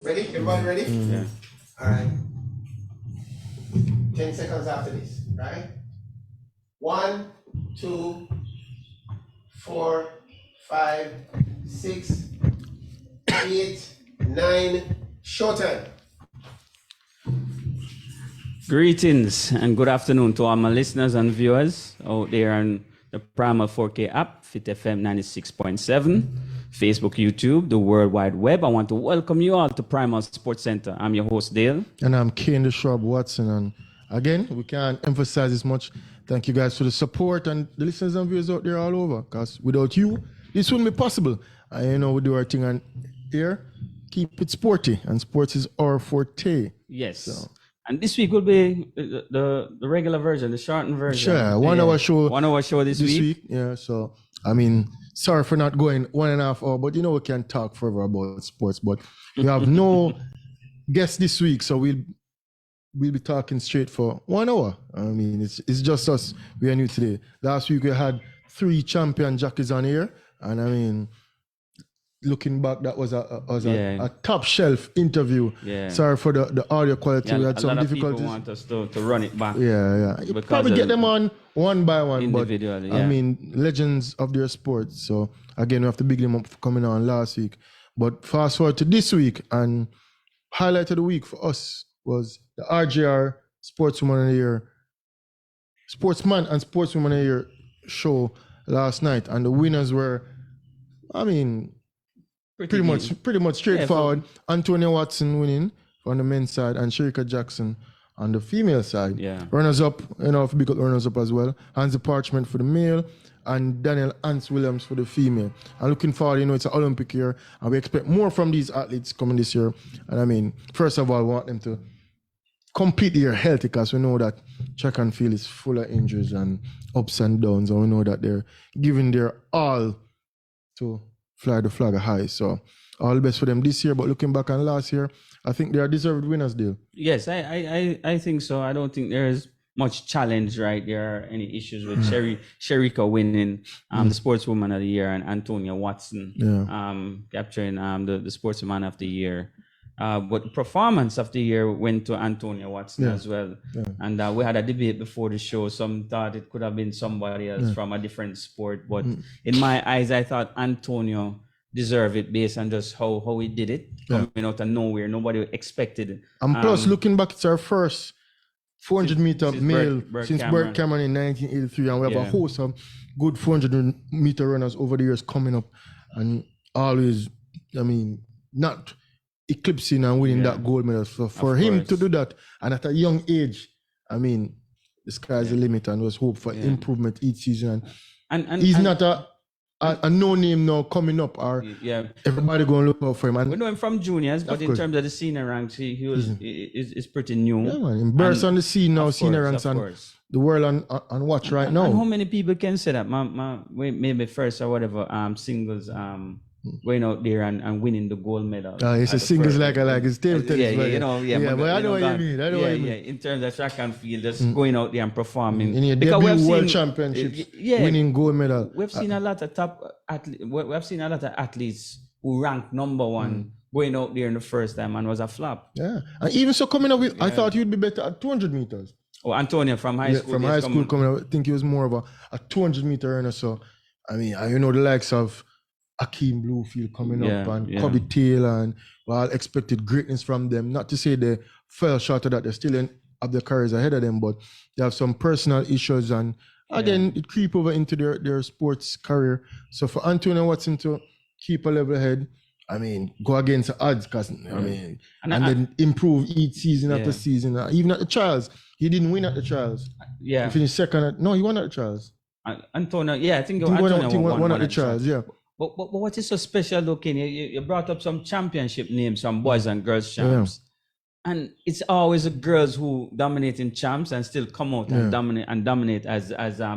Ready? Everybody ready? Yeah. All right. 10 seconds after this, right? 1, 2, 4, 5, 6, 8, 9. Short time. Greetings and good afternoon to all my listeners and viewers out there on the Primal 4K app, Fit FM 96.7, Facebook, YouTube, the World Wide Web. I want to welcome you all to Primal Sports Center. I'm your host, Dale. And I'm Kane the Shrub Watson. And again, we can't emphasize this much. Thank you guys for the support and the listeners and viewers out there all over. Because without you, this wouldn't be possible. And we do our thing on here. Keep it sporty. And sports is our forte. Yes. So. And this week will be the regular version, the shortened version. Sure. 1 hour show. 1 hour show this week. Yeah. So, I mean, sorry for not going 1.5 hours, but we can talk forever about sports. But we have no guests this week, so we'll be talking straight for 1 hour. I mean, it's just us. We are new today. Last week we had 3 champion jockeys on here, and I mean, looking back, that was a top shelf interview. Yeah. Sorry for the audio quality. We had some difficulties. People want us to run it back. Yeah. You probably get them on one by one, individually. I mean, legends of their sport. So again, we have to big them up for coming on last week. But fast forward to this week, and highlight of the week for us was the RJR Sportswoman of the Year, Sportsman and Sportswoman of the Year show last night, and the winners were, I mean, pretty much straightforward. Antonia Watson winning on the men's side, and Sherika Jackson on the female side. Yeah. Runners up, big runners up as well. Hansi Parchment for the male, and Daniel Ants Williams for the female. I'm looking forward, it's an Olympic year, and we expect more from these athletes coming this year. And I mean, first of all, we want them to complete the year healthy, because we know that track and field is full of injuries and ups and downs, and we know that they're giving their all to fly the flag high. So all the best for them this year. But looking back on last year, I think they are deserved winners, Dale. Yes, I think so. I don't think there's much challenge, right? There are any issues with Sherika winning the Sportswoman of the Year, and Antonia Watson capturing the Sportsman of the Year. But the performance of the year went to Antonia Watson as well. Yeah. And we had a debate before the show. Some thought it could have been somebody else from a different sport. But in my eyes, I thought Antonio deserved it based on just how he did it. Coming out of nowhere. Nobody expected it. And plus, looking back, it's our first 400-meter male since Bert Cameron in 1983. And we have a host of good 400-meter runners over the years coming up. And always, I mean, not eclipsing and winning that gold medal. So for him to do that, and at a young age, I mean, the sky's the limit, and there's hope for improvement each season. And he's not a no-name now coming up, or everybody going to look out for him. And we know him from juniors, but in terms of the senior ranks, he is pretty new. Yeah, man. He bursts on the scene now, senior ranks, and the world on watch right now. And how many people can say that? Maybe first or whatever, singles, going out there and winning the gold medal. It's a singles like it's table tennis. But I know what you mean. In terms of track and field, just going out there and performing. In your debut world championships, winning gold medal. We've seen a lot of we've seen a lot of athletes who ranked number one going out there in the first time and was a flop. Yeah, and even so coming up with, I thought you'd be better at 200 meters. Oh, Antonio from high school. From high school coming up, I think he was more of a 200 meter runner. So, I mean, the likes of Akeem Bluefield coming up, and Kobe Taylor, and all expected greatness from them. Not to say they fell short of that, they're still have their careers ahead of them, but they have some personal issues, and again, it creep over into their sports career. So for Antonio Watson to keep a level head, I mean, go against the odds, because I mean, and then improve each season after season. Even at the trials, he didn't win at the trials. Yeah, he finished second. He won at the trials. Antonio, I think Antonio won at the trials. Yeah. But what is so special, looking? You brought up some championship names from boys and girls champs, and it's always the girls who dominate in champs and still come out and dominate as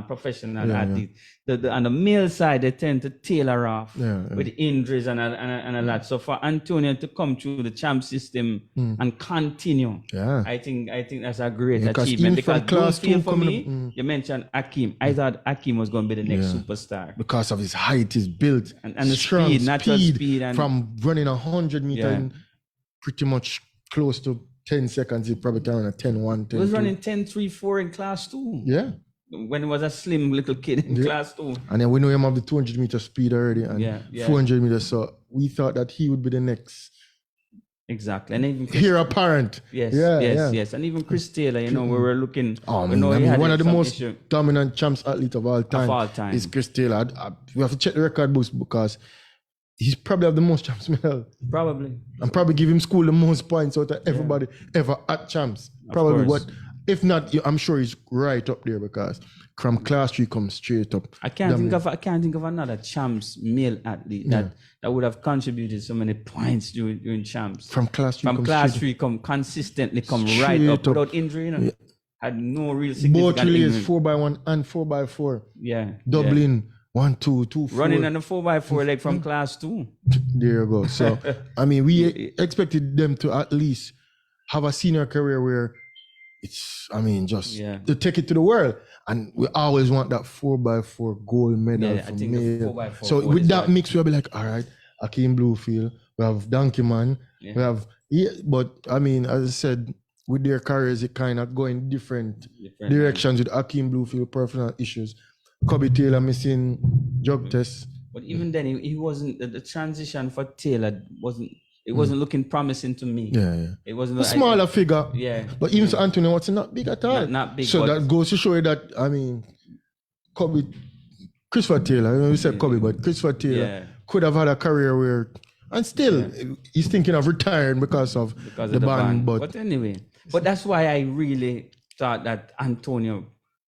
professional athletes. On the male side, they tend to tailor off with injuries and a lot. So for Antonio to come through the champ system and continue, I think that's a great achievement. Because Bluefield, for me, you mentioned Akeem. I thought Akeem was going to be the next superstar because of his height, his build, and the speed, natural speed, and from running 100 meters. pretty much close to 10 seconds. He probably can run a 10-1, 10-2. He was running 10.34 in class 2. Yeah. When he was a slim little kid in class 2. And then we know him have the 200 meter speed already and 400 meters. So we thought that he would be the next. Exactly. And even Here apparent. Yes. And even Chris Taylor, we were looking. Oh, man, one of the most dominant champs athlete of all time. Is Chris Taylor. We have to check the record books because he's probably have the most champs medal. Probably. And probably give him school the most points out of everybody ever at champs. Probably what, if not, I'm sure he's right up there because from class 3 comes straight up. I can't think of another champs male athlete that would have contributed so many points during champs. From class 3 consistently come right up without injury, had no real significant both relays 4x1 and 4x4. Yeah. Doubling 1, 2, 2, 4. Running on the 4x4 like from class 2. There you go. So I mean we expected them to at least have a senior career where it's, to take it to the world. And we always want that 4x4 gold medal for male. So with that mix, we'll be like, all right, Akeem Bluefield, we have Donkey Man, we have, but I mean, as I said, with their careers, it kind of go in different directions with Akeem Bluefield, personal issues. Kobe Taylor missing drug tests. But even then, he wasn't, the transition for Taylor wasn't looking promising to me. It wasn't a smaller figure. Yeah. But even Anthony Watson, not big at all. Not big. So that goes to show you that, Christopher Taylor, we said Kobe, but Christopher Taylor could have had a career where, and still, he's thinking of retiring because of the ban. But anyway, but that's why I really thought that Antonio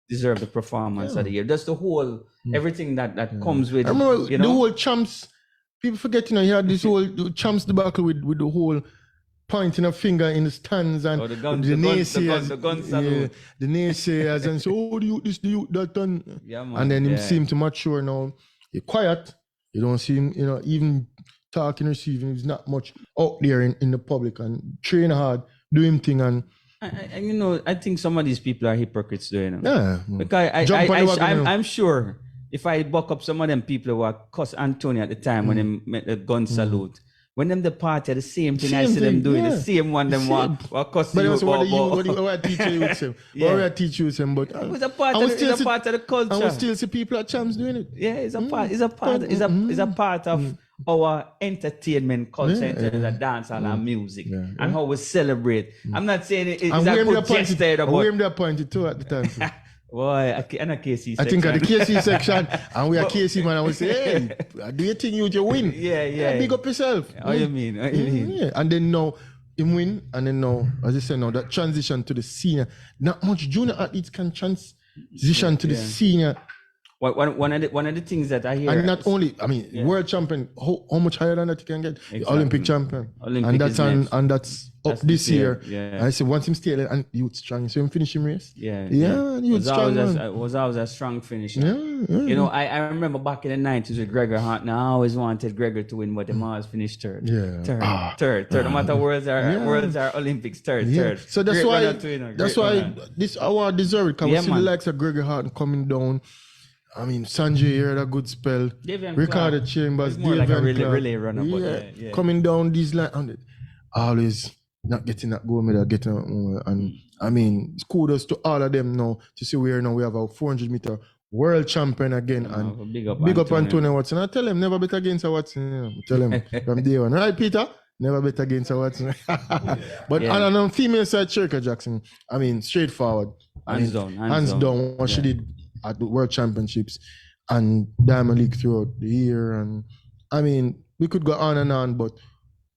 deserved the performance of the year. That's the whole, everything that comes with, I remember the whole champs. People forget, he had this whole champs debacle with the whole pointing a finger in the stands and the naysayers. The naysayers and say, oh, the youth this, the youth that. And then him seem to mature now. He's quiet. You don't see him, even talking, receiving. He's not much out there in the public and train hard, do him thing. And I think some of these people are hypocrites doing it. Yeah. Because I'm sure if I buck up some of them people who were cuss Antonio at the time when they met the gun salute, when them the party, the same thing I see them doing, the same one them were cussing you about. What I teach you with him. What I teach you with him, but it was a part of the culture. And we still see people at champs doing it. Yeah, it's a part of our entertainment culture in terms of dance and music and how we celebrate. I'm not saying it's a good gesture, but we're appointed too at the time. Boy, and a KC section. I think at the KC section, and we are KC man, and we say, hey, do you think you win? Yeah. Big up yourself. How you mean? Yeah. And then now, him win, and then now, as I said, now that transition to the senior, not much junior athletes can transition to the senior. One of the things that I hear, and not only, world champion, how much higher than that you can get? Exactly. Olympic champion. And that's up this year. Yeah. And I said, once him stay there, and youth strong, so him finish him race. Youth strong. Was always a strong finisher. I remember back in the 90s with Gregor Hart. Now I always wanted Gregor to win, but he always finished third. Third. No matter worlds are Olympics, third. So that's why this award deserves it. Because we see the likes of Gregor Hart coming down. Sanjay here had a good spell. Ricardo Chambers, more like a relay runner. Coming down these lines, always not getting that gold medal, and kudos to all of them now to see where now we have a 400 meter world champion again. And big up Antonio Watson. I tell him never bet against a Watson. Tell him from day one, right, Peter? Never bet against a Watson. But on the female side, Sherika Jackson, straightforward. Hands down what she did at the World Championships and Diamond League throughout the year. And we could go on, but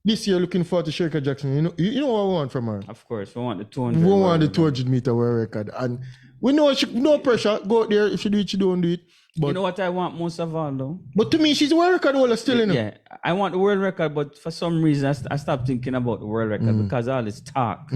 this year looking forward to Sherika Jackson. You know what we want from her? Of course, we want the 200. We want the 200 meter world record. And we know no pressure. Go out there. If she do it, she don't do it. But you know what I want most of all though? But to me, she's a world record holder still, Yeah, I want the world record, but for some reason I stopped thinking about the world record because all this talk.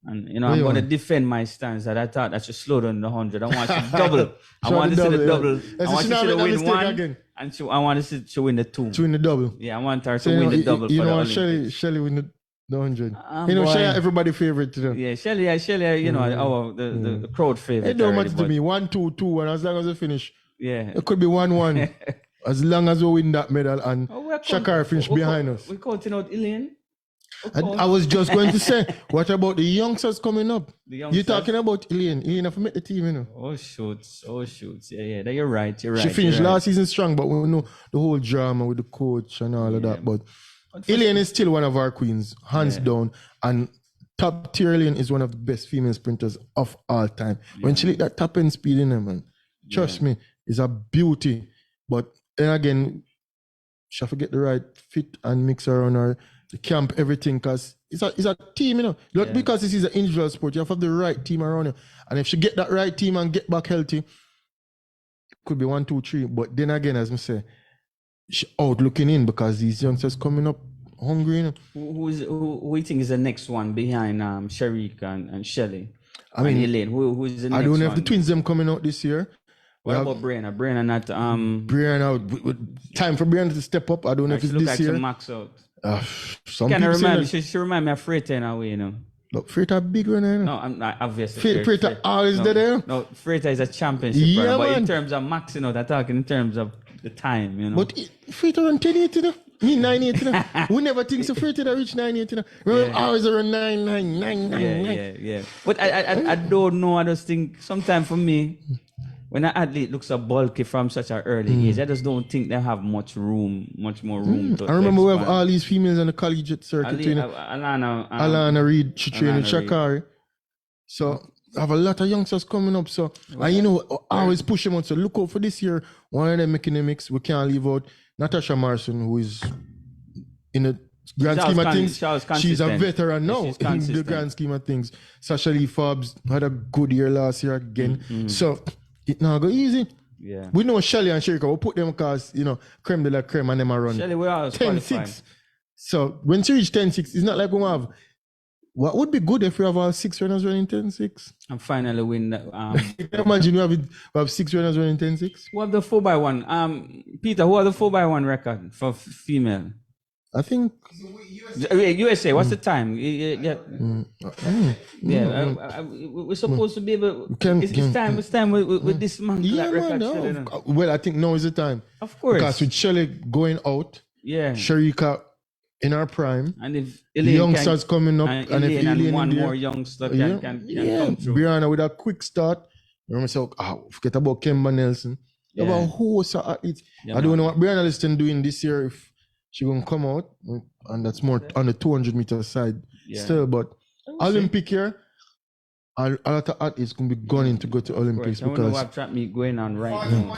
And I'm going to defend my stance that I thought I should slow down the 100. I want to double. I want to see the double. I want to see her win one again. And I want to see she win the two. To win the double. Yeah, I want her to win the double. You know, Shelly win the 100. Shelly everybody favorite. Yeah, Shelly. The crowd favorite. It don't matter to me. 1-2, 2-1. As long as we finish. Yeah. It could be 1-1. As long as we win that medal and Shakar finish behind us. We're counting out Elaine. I was just going to say, what about the youngsters coming up? Youngsters? You're talking about Elaine. Elaine have met the team, you know. Oh shoots. Yeah. You're right. She finished last season strong, but we know the whole drama with the coach and all of that. But Elaine is still one of our queens, hands down. And top tier Elaine is one of the best female sprinters of all time. When she hit that top end speed in her, man, trust me, it's a beauty. But then again, she have to get the right fit and mix around her, the camp, everything, because it's a team, you know. Not because this is an individual sport, you have to have the right team around you. And if she get that right team and get back healthy, it could be 1, 2, 3. But then again, as I say, she out looking in because these youngsters coming up hungry, you know. Who you think is the next one behind Sharika and Shelly? I mean, Elaine, who's the next one? I don't know if the twins them coming out this year. What about Brianna? Brianna not Brianna, time for Brianna to step up. I don't know if it's this year. She max out. Some Can I people remind me? She remind me of Freighter in a way, you know. Look, Freighter big runner, you know. No, I'm not obviously. Freighter always there. No, Freighter is a championship runner, but in terms of maxing out, I'm talking in terms of the time, you know. But Freighter run 10.8, you know. Me 9.8, you know. We never think so Freighter that reach 9.8, you know. Remember, always around 9.9. Yeah. But I don't know. I just think sometimes for me, when an athlete looks so bulky from such an early age, I just don't think they have much more room to I remember we have expand. all these females on the collegiate circuit, you know. Alana Reed, she trained with Shakari. So I have a lot of youngsters coming up. So and you know, I always push them out. So look out for this year. One of them making the mix. We can't leave out Natasha Morrison, who is in the grand scheme of things. She's a veteran now in the grand scheme of things. Sasha Lee Forbes had a good year last year again. So it now go easy. Yeah. We know Shelly and Sherika, we'll put them because, you know, creme de la creme and them are run. Shelly, we are 10-6. So when she reach 10-6, it's not like we have. What would be good if we have our 6 runners running 10-6? And finally win. Imagine we have 6 runners running 10-6. Who have the 4x1? Peter, who have the 4x1 record for female? I think USA. What's the time? We're supposed to be able. It's time with this man. Yeah, man, no. Well, I think now is the time. Of course. Because with Shelly going out, Sharika in our prime, and if the youngsters coming up, and if Elaine one more youngster can come through. Brianna with a quick start. Remember, so forget about Kemba Nelson. About who was athletes. I don't know what Brianna Liston doing this year. If she gonna come out, and that's more on the 200-meter side still. But Olympic here, a lot of athletes gonna be going to go to Olympics because. I don't know what track meet going on right now.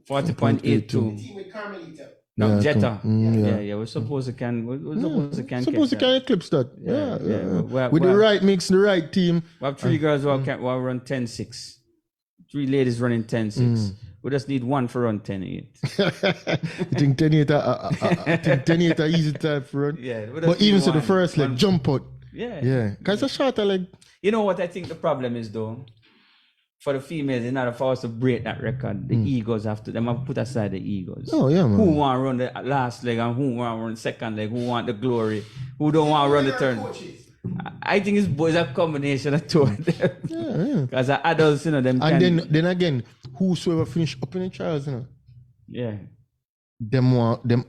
40.82. 40.82. Team with Carmelita. No, Jetta. We're supposed to can. We're supposed to can eclipse that. With the right mix, the right team. We have 3 girls who run 10-6. 3 ladies running 10-6. We just need 1 for run 10-8. You think 10-8 I think 10-8 are easy type for run? Yeah. But even so, the first leg, jump out. Yeah. Because it's a shorter leg. You know what I think the problem is, though? For the females, in order for us to break that record, the egos have to put aside the egos. Oh, yeah, man. Who want to run the last leg and who want to run the second leg? Who want the glory? Who don't want to run the turn? I think it's a combination of two of them. Yeah. Because the adults, you know, them. And then again, whosoever finish up in the trials, you know. Yeah. Them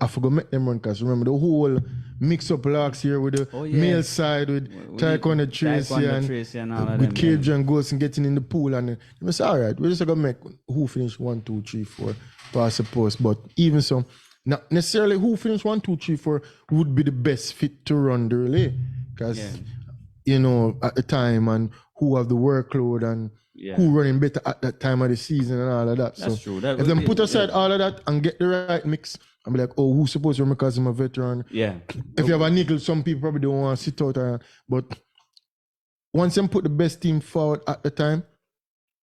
I forgot make them run because remember the whole mix up last year with the male side with Taekwondo Tracy and all of with Cage and Ghost and getting in the pool and they say, all right, we're just gonna make who finish 1, 2, 3, 4 pass the post. But even so, not necessarily who finish 1, 2, 3, 4 would be the best fit to run the relay. Because you know, at the time and who have the workload and who running better at that time of the season and all of that. That's so true. If them put aside all of that and get the right mix, I'm like, oh, who's supposed to run because I'm a veteran? Yeah. If you have a nickel, some people probably don't want to sit out. But once them put the best team forward at the time,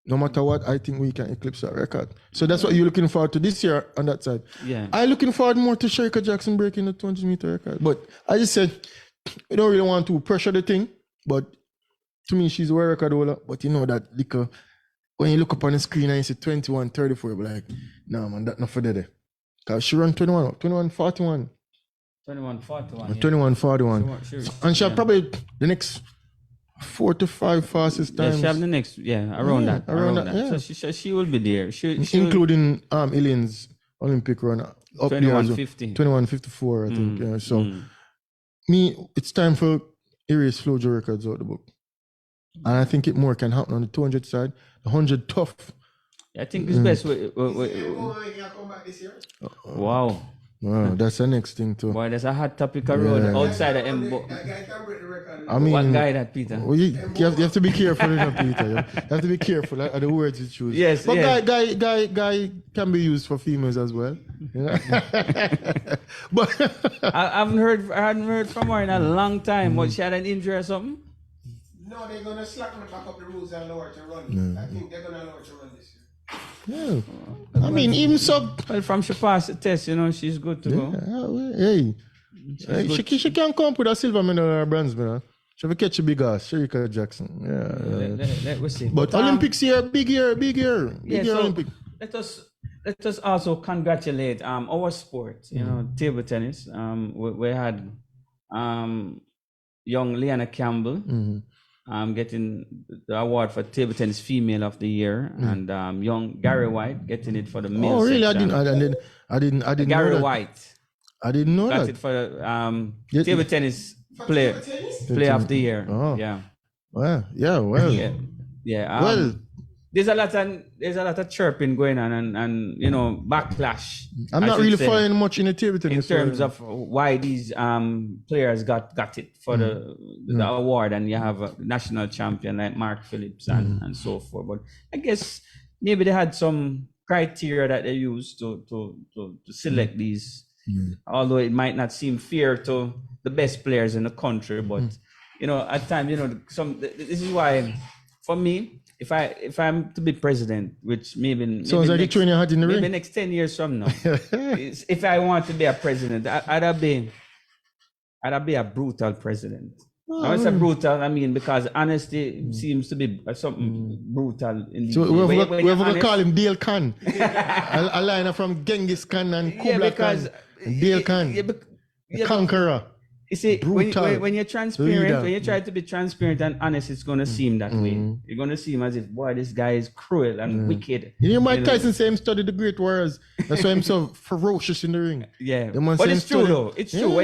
no matter what, I think we can eclipse that record. So that's what you're looking forward to this year on that side. Yeah. I'm looking forward more to Sherika Jackson breaking the 200-meter record. But I just said, we don't really want to pressure the thing, but to me, she's a world record holder. But you know that when you look up on the screen and you see 21:34, you're like, nah, man, that's not for there. Because she ran 21:41. 21:41. 21:41. And she'll probably the next 4 to 5 fastest times. Yeah, she'll have the next, around that. Yeah. So she will be there. Including Elaine's Olympic run up 21:50. 21:54, I think. So. it's time for erase Flojo records out the book. And I think it more can happen on the 200 side. The 100 tough. I think it's best. Wow. Wow, that's the next thing too. Boy, there's a hot topic around outside of Embo. I mean, what guy that, Peter? Well, you have to be careful, Peter. You have to be careful of the words you choose. Yes, but yes. guy can be used for females as well. You know? But I haven't heard from her in a long time. What, she had an injury or something? No, they're gonna slacken back up the rules and lower to run. I think they're gonna lower to run this year. Yeah. I mean, even so. Well, from she passed the test, she's good to go. Hey, she can come up with a silver medal or a bronze medal. She will catch a big ass, Sherika Jackson. Yeah. Let us see. But Olympics here, big year, so Olympic. Let us also congratulate our sport. Table tennis. We had young Leanna Campbell. Getting the award for table tennis female of the year, and young Gary White getting it for the male. Oh, really? Section. I didn't Gary know that. White. I didn't know got that. it for the table tennis player of the year. Oh. Yeah. Well, yeah. Well. Yeah. Well. There's a lot of chirping going on and backlash. I'm not really following much in the table tennis in terms of why these players got it for the award, and you have a national champion like Mark Phillips and so forth. But I guess maybe they had some criteria that they used to select these, although it might not seem fair to the best players in the country. But at times, this is why, for me, if I'm to be president, which maybe sounds like you're throwing your hat in the ring. Maybe next 10 years from now, if I want to be a president, I'd be a brutal president. Now, it's a brutal, because honesty seems to be something brutal in the So we're going to call him Dale Khan. a liner from Genghis Khan and Kubla Khan. Dale Khan, the conqueror. You see, when you're transparent, when you try to be transparent and honest, it's going to seem that way. You're going to seem as if, boy, this guy is cruel and wicked. Mike Tyson said him studied the great warriors. That's why I'm so ferocious in the ring. Yeah, but it's true though. It's true.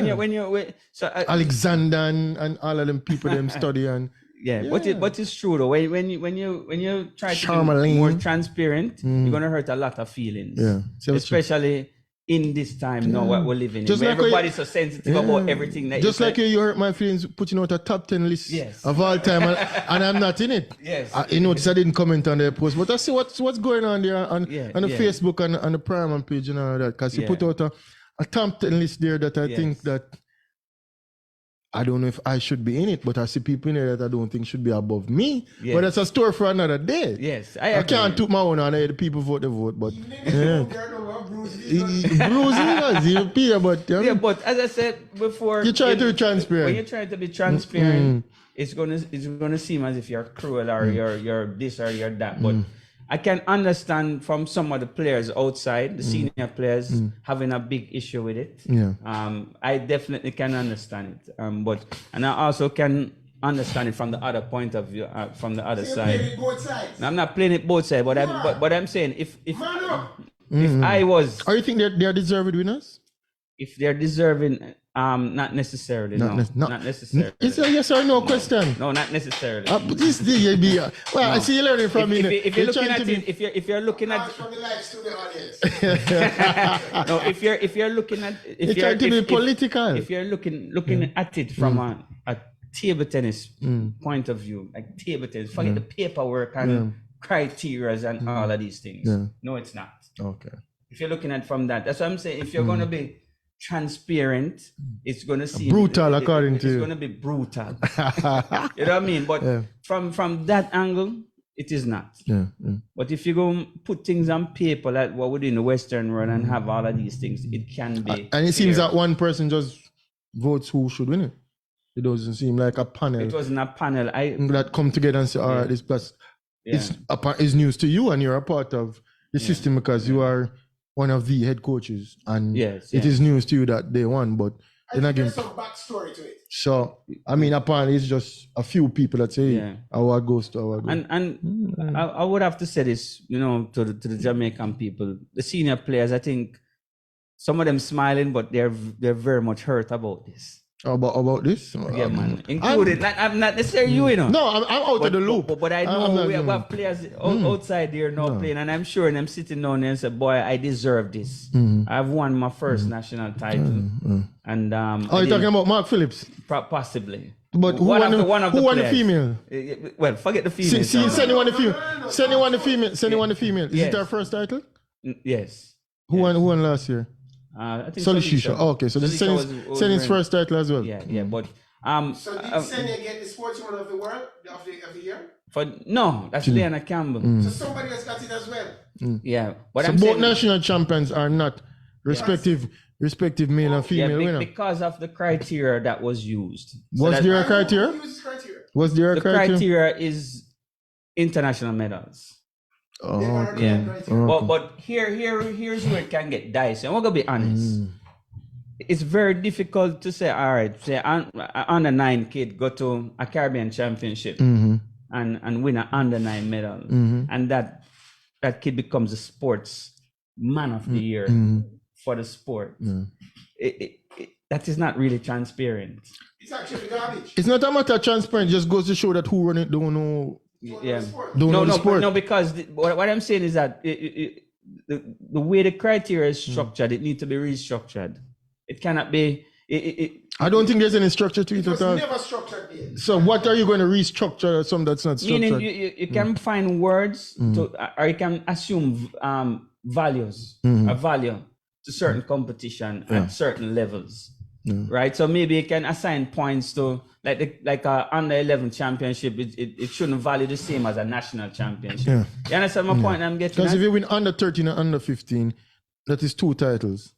Alexander and all of them people them study and. But it's true though. When you try to be more transparent, you're going to hurt a lot of feelings. Yeah, so especially in this time now what we're living in, where everybody's so sensitive about everything that just like you hurt my feelings putting out a top 10 list of all time and I'm not in it. You notice I didn't comment on their post, but I see what's going on there on the Facebook and on the Primal page and all that, because you put out a top 10 list there that I think that I don't know if I should be in it, but I see people in there that I don't think should be above me. Yes. But that's a story for another day. Yes, I can't toot my own on the people vote the vote, but but as I said before, you try to be transparent. When you try to be transparent, it's gonna seem as if you're cruel or you're this or you're that. But I can understand from some of the players outside, the senior players, having a big issue with it. Yeah. I definitely can understand it. And I also can understand it from the other point of view, from the other side. Both sides. I'm not playing it both sides, but I'm saying if I was. Or you think they are deserved winners? If they're deserving, not necessarily. Not necessarily. It's a yes or no question. No, not necessarily. I see you learning from me. If you're looking at it, if you're looking at from the live studio audience. No, if you're looking at you're trying to be political. If you're looking at it from a table tennis point of view, like table tennis, forget the paperwork and criteria and all of these things. No, it's not. Okay. If you're looking at from that, that's what I'm saying. If you're going to be transparent, it's going to seem brutal according to you. It's going to be brutal. You know what I mean? But from that angle, it is not. But if you go put things on paper like what we do in the Western world and have all of these things, it can be. And it seems that one person just votes who should win it. It doesn't seem like a panel. It wasn't a panel. That come together and say, all right, this plus it's news to you and you're a part of the system because you are one of the head coaches, and it is news to you that they won, but then again, there's some backstory to it. So apparently it's just a few people that say award goes to award. And I would have to say this, to the Jamaican people, the senior players. I think some of them smiling, but they're very much hurt about this. About this? Yeah, man. Included. I'm not necessarily you know. No, I'm out of the loop. But I know we have players outside there now playing, and I'm sure them sitting down there and say, boy, I deserve this. I've won my first national title. And you're talking about Mark Phillips? Possibly. But who won the female? Well, forget the female. Send you one the female. Send you one the female. Send you one the female. Is it our first title? Yes. Who won last year? I think Solishisha. Okay, so this is his first title as well. Yeah, but so did Senya get the sportsman of the world of the year? No, that's Leona Campbell. So somebody else got it as well. Yeah, but so both national champions are not respective male and female winner because of the criteria that was used. Was there a criteria? Was there a criteria? The criteria is international medals. Oh, yeah. But here's where it can get dicey. I'm gonna be honest. It's very difficult to say, all right, say under 9 kid go to a Caribbean championship and win an under 9 medal, and that kid becomes a sports man of the year for the sport. That is not really transparent. It's actually garbage. It's not a matter of transparent. It just goes to show that who run it don't know. Yeah. No, because what I'm saying is that the way the criteria is structured, it needs to be restructured. It cannot be. I don't think there's any structure to it at all. Never structured yet. So what are you going to restructure? Something that's not structured. Meaning you can find words or you can assume values, a value to certain competition at certain levels. Right, so maybe you can assign points to like a under 11 championship. It shouldn't value the same as a national championship. You understand my point? I'm getting because if you win under 13 and under 15, that is 2 titles.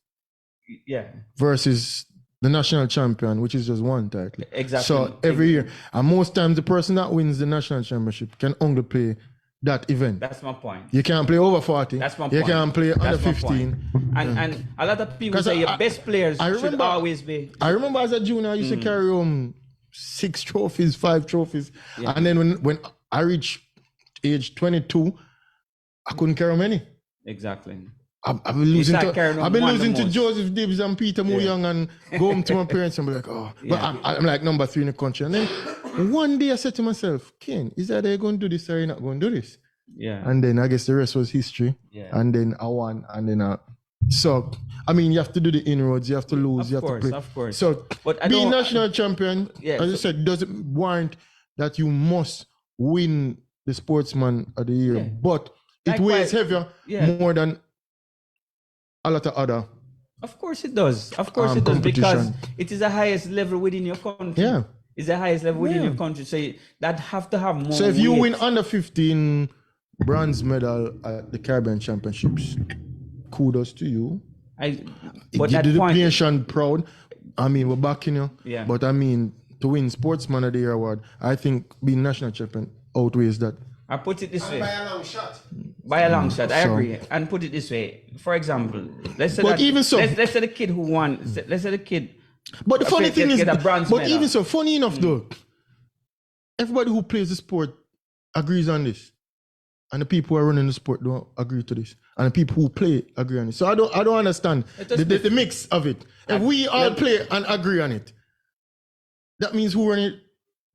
Yeah. Versus the national champion, which is just 1 title. Exactly. So every year, and most times the person that wins the national championship can only play that event. That's my point. You can't play over 40. That's my point. You can't play under 15. And a lot of people say your best players should always be. I remember as a junior, I used to carry home 6 trophies, 5 trophies. Yeah. And then when I reached age 22, I couldn't carry many. Exactly. I've been losing to Joseph Dibbs and Peter Mouyang and go home to my parents and be like, oh. But I'm like number 3 in the country. And then one day I said to myself, Ken, is that they're going to do this or you're not going to do this? Yeah. And then I guess the rest was history. Yeah. And then I won. And then so, I mean, you have to do the inroads. You have to lose. You have to play. Of course. So, being national champion, as I said, doesn't warrant that you must win the sportsman of the year. Yeah. But it weighs heavier more than a lot of other. Of course it does. Of course it does, because it is the highest level within your country. Yeah. It's the highest level within your country. So that have to have more. So if you win under 15 bronze medal at the Caribbean Championships, kudos to you. But you that did the point, nation proud. I mean, we're backing you. Yeah. But I mean, to win Sportsman of the Year award, I think being national champion outweighs that. I put it this way. By a long shot. By a long shot, I agree. And put it this way. For example, let's say let's say the kid who won. Let's say the kid. But the funny thing is, medal. Even so, funny enough though, everybody who plays the sport agrees on this, and the people who are running the sport don't agree to this, and the people who play agree on it. So I don't understand the mix of it. If we all play and agree on it, that means who run it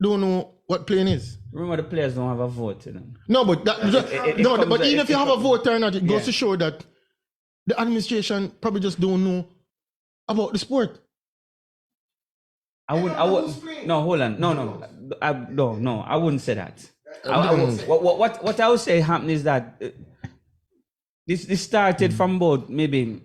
don't know what playing is. Remember, the players don't have a vote in them. No, but even if you have a vote or not, it goes to show that the administration probably just don't know about the sport. I wouldn't. No, hold on. No. I wouldn't say that. What I would say happened is that this started from about maybe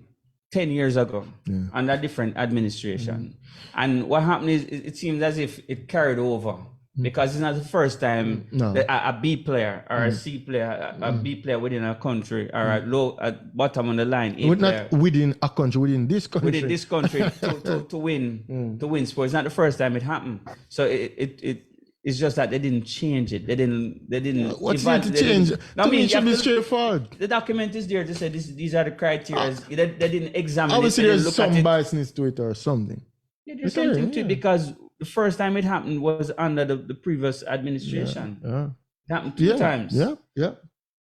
10 years ago under different administration, and what happened is it seems as if it carried over. Because it's not the first time that a B player or a C player, a B player within a country or at bottom on the line, not within a country, within this country, to win sports. It's not the first time it happened. So it's just that they didn't change it. They didn't. What's it to change? I mean, it should be straightforward. The document is there to say these are the criteria. They didn't examine. Obviously, there's some biasness to it or something. Yeah, there's something to it because the first time it happened was under the previous administration. It happened 2 times. Yeah.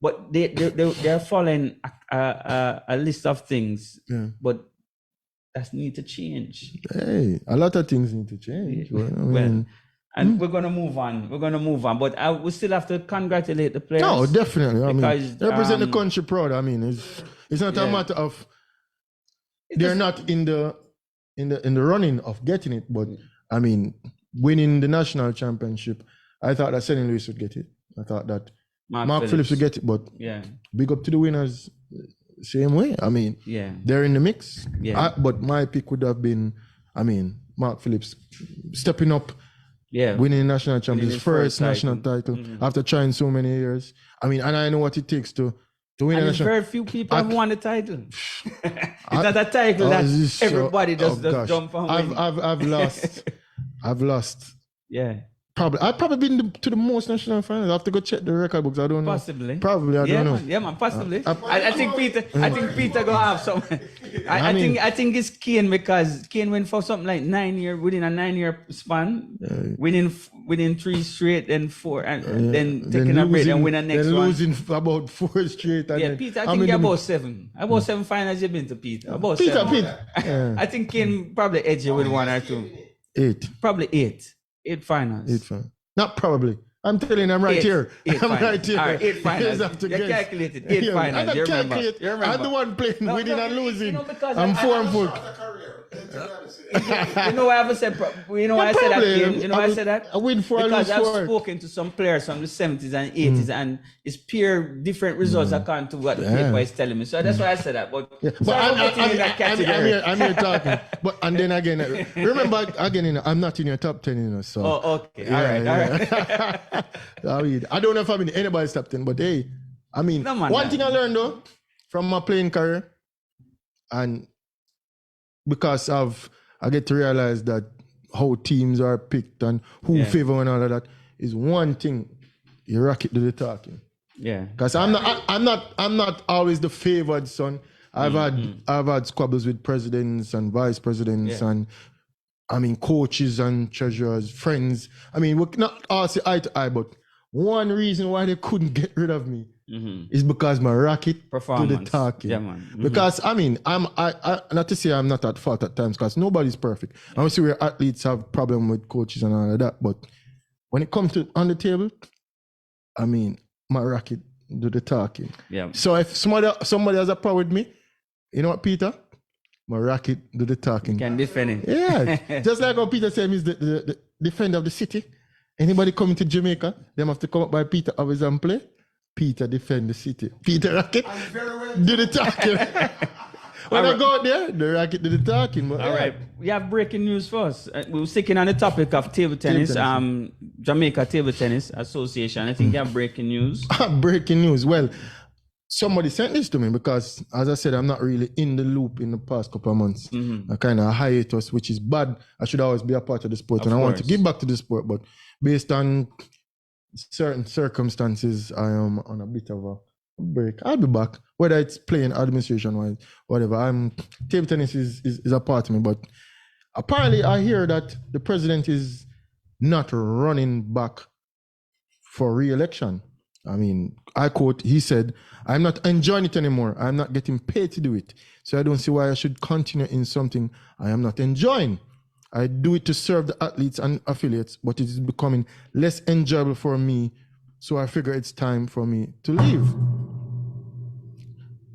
But they're following a list of things. Yeah. But that need to change. Hey, a lot of things need to change. And we're gonna move on. But we still have to congratulate the players. No, definitely. I because, mean, they represent the country proud. I mean, it's not a matter of they're not in the running of getting it, but I mean, winning the national championship, I thought that St. Louis would get it. I thought that Mark Phillips would get it, but big up to the winners, same way. I mean, they're in the mix. But my pick would have been, I mean, Mark Phillips stepping up, winning the national championship, his first national title after trying so many years. I mean, and I know what it takes to win a national. Very few people have won the title. It's not a title that everybody just jump on. I've lost. Yeah. I've probably been to the most national finals. I have to go check the record books. I don't know. Possibly. Probably. I don't know. Yeah, man. Possibly. I think Peter gonna have some. I think it's Kane because Kane went for something like 9 years within a 9-year span, winning 3 straight, then 4, and then taking a break and win the next one. Losing about 4 straight. And Peter. I think you're about 7. About 7 finals you've been to Peter. About Peter. 7. I think Kane probably edge you with 1 or 2. 8. Probably 8. 8 finals. 8 finals. Not probably. I'm telling you, I'm right here. I'm right here. All right, 8 finals. You calculated 8 finals. You remember. I'm the one playing, winning and losing. I'm 4 and 4. You know why I said that? You know why I said that? I win 4 because and lose 4. I've spoken to some players from the 70s and 80s, and it's pure different results according to what the paper is telling me. So that's why I said that. But I'm here talking. But and then again, remember again, I'm not in your top 10, so. Oh, okay. All right. I mean, I don't know if I'm in anybody's top 10, but hey, I mean, one thing I learned though from my playing career, and because I get to realize that how teams are picked and who favor and all of that is one thing. You rock it to the talking. Yeah. Because I'm not always the favored son. I've had squabbles with presidents and vice presidents and I mean coaches and treasurers, friends. I mean, we not all see eye to eye, but one reason why they couldn't get rid of me is because my racket performance to the talking. Yeah, man. Because I mean, I not to say I'm not at fault at times, because nobody's perfect. I see where athletes have problem with coaches and all of that, but when it comes to on the table, I mean, my racket do the talking. Yeah. So if somebody has a problem with me, you know what, Peter? My racket do the talking. You can defend it. Yeah. Just like how Peter said he's the defender of the city. Anybody coming to Jamaica, them have to come up by Peter always and play. Peter defend the city. Peter racket do the talking. When I go out there, the racket do the talking. But, all right. We have breaking news for us. We were sticking on the topic of table tennis. Jamaica Table Tennis Association. I think you have breaking news. Breaking news. Well, somebody sent this to me because, as I said, I'm not really in the loop in the past couple of months. I kind of hiatus, which is bad. I should always be a part of the sport, and I want to give back to the sport. But based on certain circumstances, I am on a bit of a break. I'll be back, whether it's playing administration-wise, whatever. Table tennis is a part of me, but apparently I hear that the president is not running back for re-election. I mean, I quote, he said, "I'm not enjoying it anymore. I'm not getting paid to do it. So I don't see why I should continue in something I am not enjoying. I do it to serve the athletes and affiliates, but it is becoming less enjoyable for me. So I figure it's time for me to leave."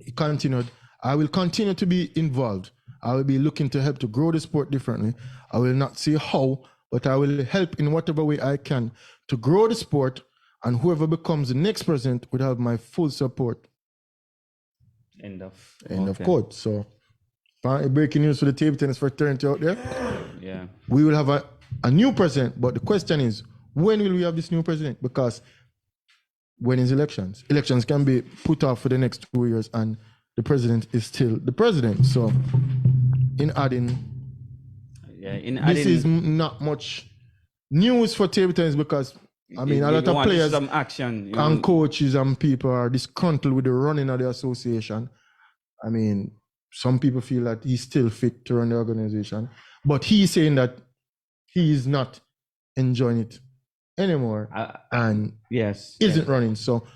He continued, "I will continue to be involved. I will be looking to help to grow the sport differently. I will not say how, but I will help in whatever way I can to grow the sport, and whoever becomes the next president will have my full support." End of quote. So, breaking news for the table tennis fraternity out there. Yeah. We will have a new president, but the question is, when will we have this new president? Because when is elections? Elections can be put off for the next 2 years, and the president is still the president. So, this is not much news for table tennis because I mean, a lot of players some action, and coaches and people are disgruntled with the running of the association. I mean, some people feel that he's still fit to run the organization, but he's saying that he is not enjoying it anymore and isn't running. So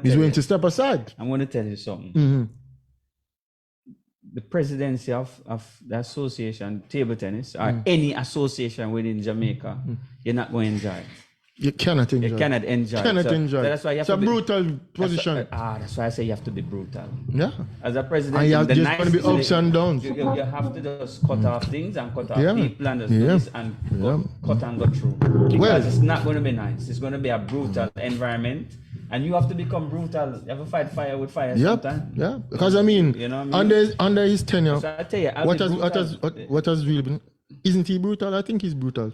he's going to step aside. I'm going to tell you something. the presidency of the association, table tennis, or any association within Jamaica, you're not going to enjoy. You cannot enjoy. You cannot enjoy. So that's why you have it's a brutal position. That's why I say you have to be brutal. Yeah. As a president, and you have just going to be ups and downs. You have to just cut off things and cut off people and just do this and cut and go through. Because it's not going to be nice. It's going to be a brutal environment. And you have to become brutal. You have to fight fire with fire sometimes. Yeah. Because I mean, you know what I mean? under his tenure, so I tell you, what has really been? Isn't he brutal? I think he's brutal.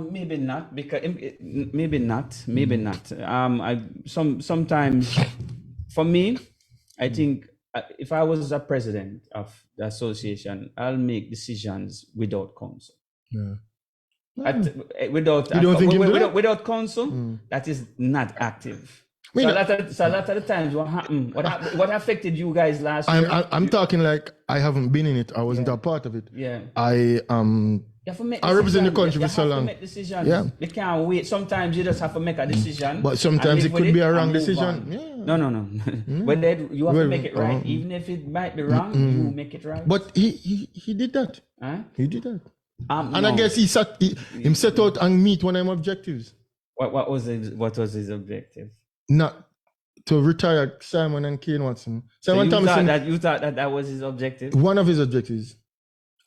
Maybe not, because maybe not. Sometimes for me, I think if I was a president of the association, I'll make decisions without council. Yeah. Without council, that is not active. So a lot of the times, what happened? What affected you guys last year? I'm talking like I haven't been in it. I wasn't a part of it. Yeah. I represent the country for so long. Make decisions. Yeah. You can't wait. Sometimes you just have to make a decision. But sometimes it could be a wrong decision. Yeah. No. But then you have to make it right. Even if it might be wrong, you make it right. But he did that. Huh? He did that. And no. I guess he set out and meet one of them objectives. What was his objective? Not to retire Simon and Kane Watson. Simon Thompson. You thought that was his objective? One of his objectives.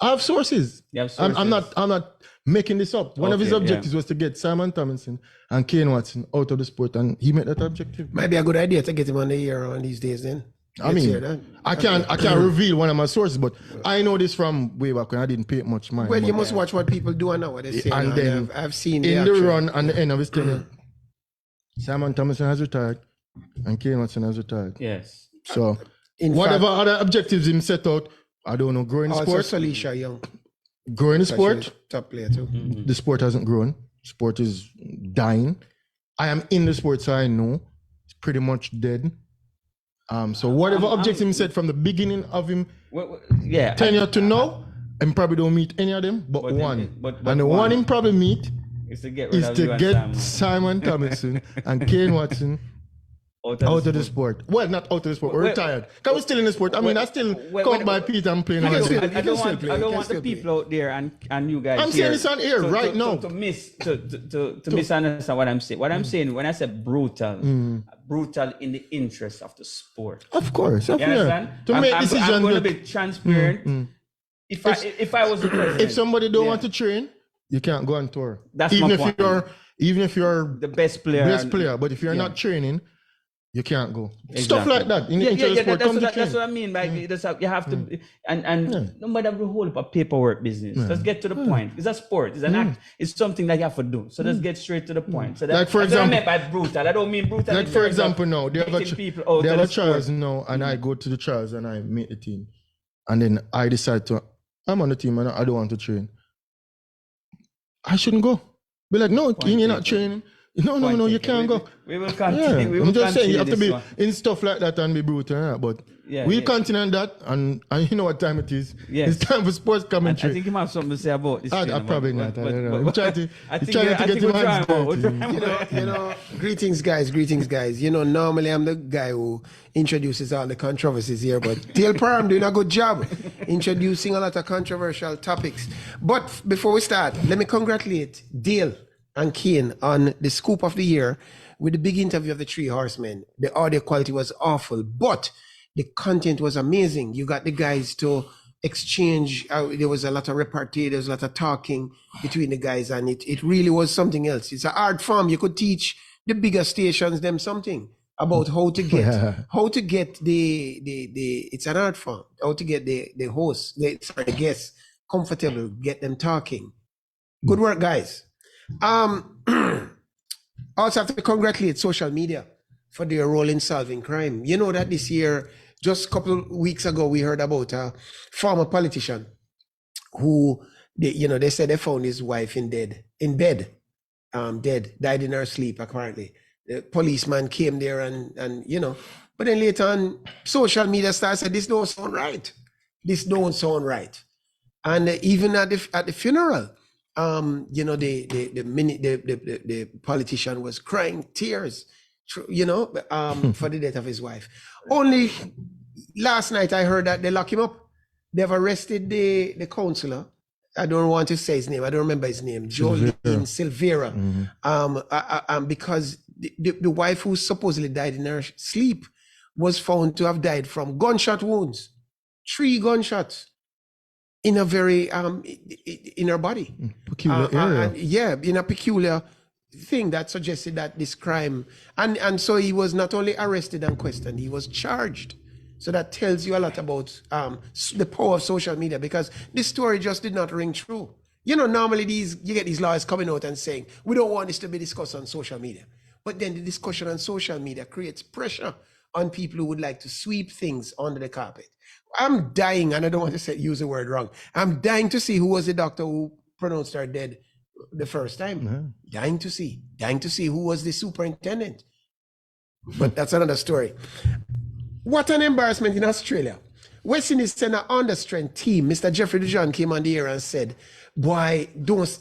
I have sources. You have sources. I'm not making this up. One of his objectives was to get Simon Thompson and Kane Watson out of the sport, and he met that objective. Might be a good idea to get him on the air on these days then. I mean, I can't reveal one of my sources, but I know this from way back when I didn't pay much mind. Well, you must watch what people do and know what they say. And then I've seen in the run and the end of his tenure, Simon Thompson has retired and Kane Watson has retired. Yes. So whatever other objectives him set out, I don't know, growing the sport. Salisha Young. Growing the sport. Top player too. The sport hasn't grown. Sport is dying. I am in the sport, so I know it's pretty much dead. So whatever objectives him set from the beginning of him tenure to now, and probably don't meet any of them, but one. And the one him probably meet is to get Simon Thompson and Kane Watson out of the sport. Well, not out of the sport. We're retired. Because we're still in the sport. I mean, I still count my feet and playing. I don't want the people out there and you guys. I'm saying this on air right now. To misunderstand what I'm saying. What I'm saying when I say brutal in the interest of the sport. Of course. You understand? To make decisions. I'm going to be transparent. If I was the president, if somebody don't want to train, you can't go on tour. That's my point. Even if you're the best player, but if you're not training, you can't go. Exactly. Stuff like that. In the sport, that's what I mean. Like you have to, and no matter the whole paperwork business. Let's get to the point. It's a sport. It's an act. It's something that you have to do. So let's get straight to the point. So like for example, what I meant by brutal. I don't mean brutal. Like for example, now they have a trials now, and I go to the trials and I meet the team, and then I decide I'm on the team and I don't want to train. I shouldn't go. Be like, no, you're not training. No, you can't go. We will continue. Yeah, I'm just saying you have to be in stuff like that and be brutal, but we'll continue on that, and you know what time it is. Yes. It's time for sports commentary. I think you have something to say about this. I probably not. I don't know. I'm trying to get him on. Greetings, guys. Normally I'm the guy who introduces all the controversies here, but Dale Parham doing a good job introducing a lot of controversial topics. But before we start, let me congratulate Dale and Kane on the scoop of the year with the big interview of the Three Horsemen. The audio quality was awful, but the content was amazing. You got the guys to exchange. There was a lot of repartee, there was a lot of talking between the guys, and it really was something else. It's an art form. You could teach the bigger stations them something about how to get it's an art form, how to get the guests comfortable, get them talking. Good work, guys. Also have to congratulate social media for their role in solving crime. You know that this year, just a couple of weeks ago, we heard about a former politician who, they said they found his wife dead, died in her sleep, apparently. The policeman came there and but then later on, social media started saying, this don't sound right. And even at the funeral, the politician was crying tears, for the death of his wife. Only last night I heard that they lock him up. They've arrested the counselor. I don't want to say his name. I don't remember his name. Jolene Silvera. Because the wife who supposedly died in her sleep was found to have died from gunshot wounds, 3 gunshots in a very in her body, peculiar area. In a peculiar thing that suggested that this crime, and so he was not only arrested and questioned, he was charged. So that tells you a lot about the power of social media, because this story just did not ring true. You know, normally you get these lawyers coming out and saying, we don't want this to be discussed on social media. But then the discussion on social media creates pressure on people who would like to sweep things under the carpet. I'm dying, and I don't want to use the word wrong. I'm dying to see who was the doctor who pronounced her dead the first time. Dying to see who was the superintendent. But that's another story. What an embarrassment in Australia. West Indies sent an understrength team. Mr. Jeffrey Dujon came on the air and said, boy,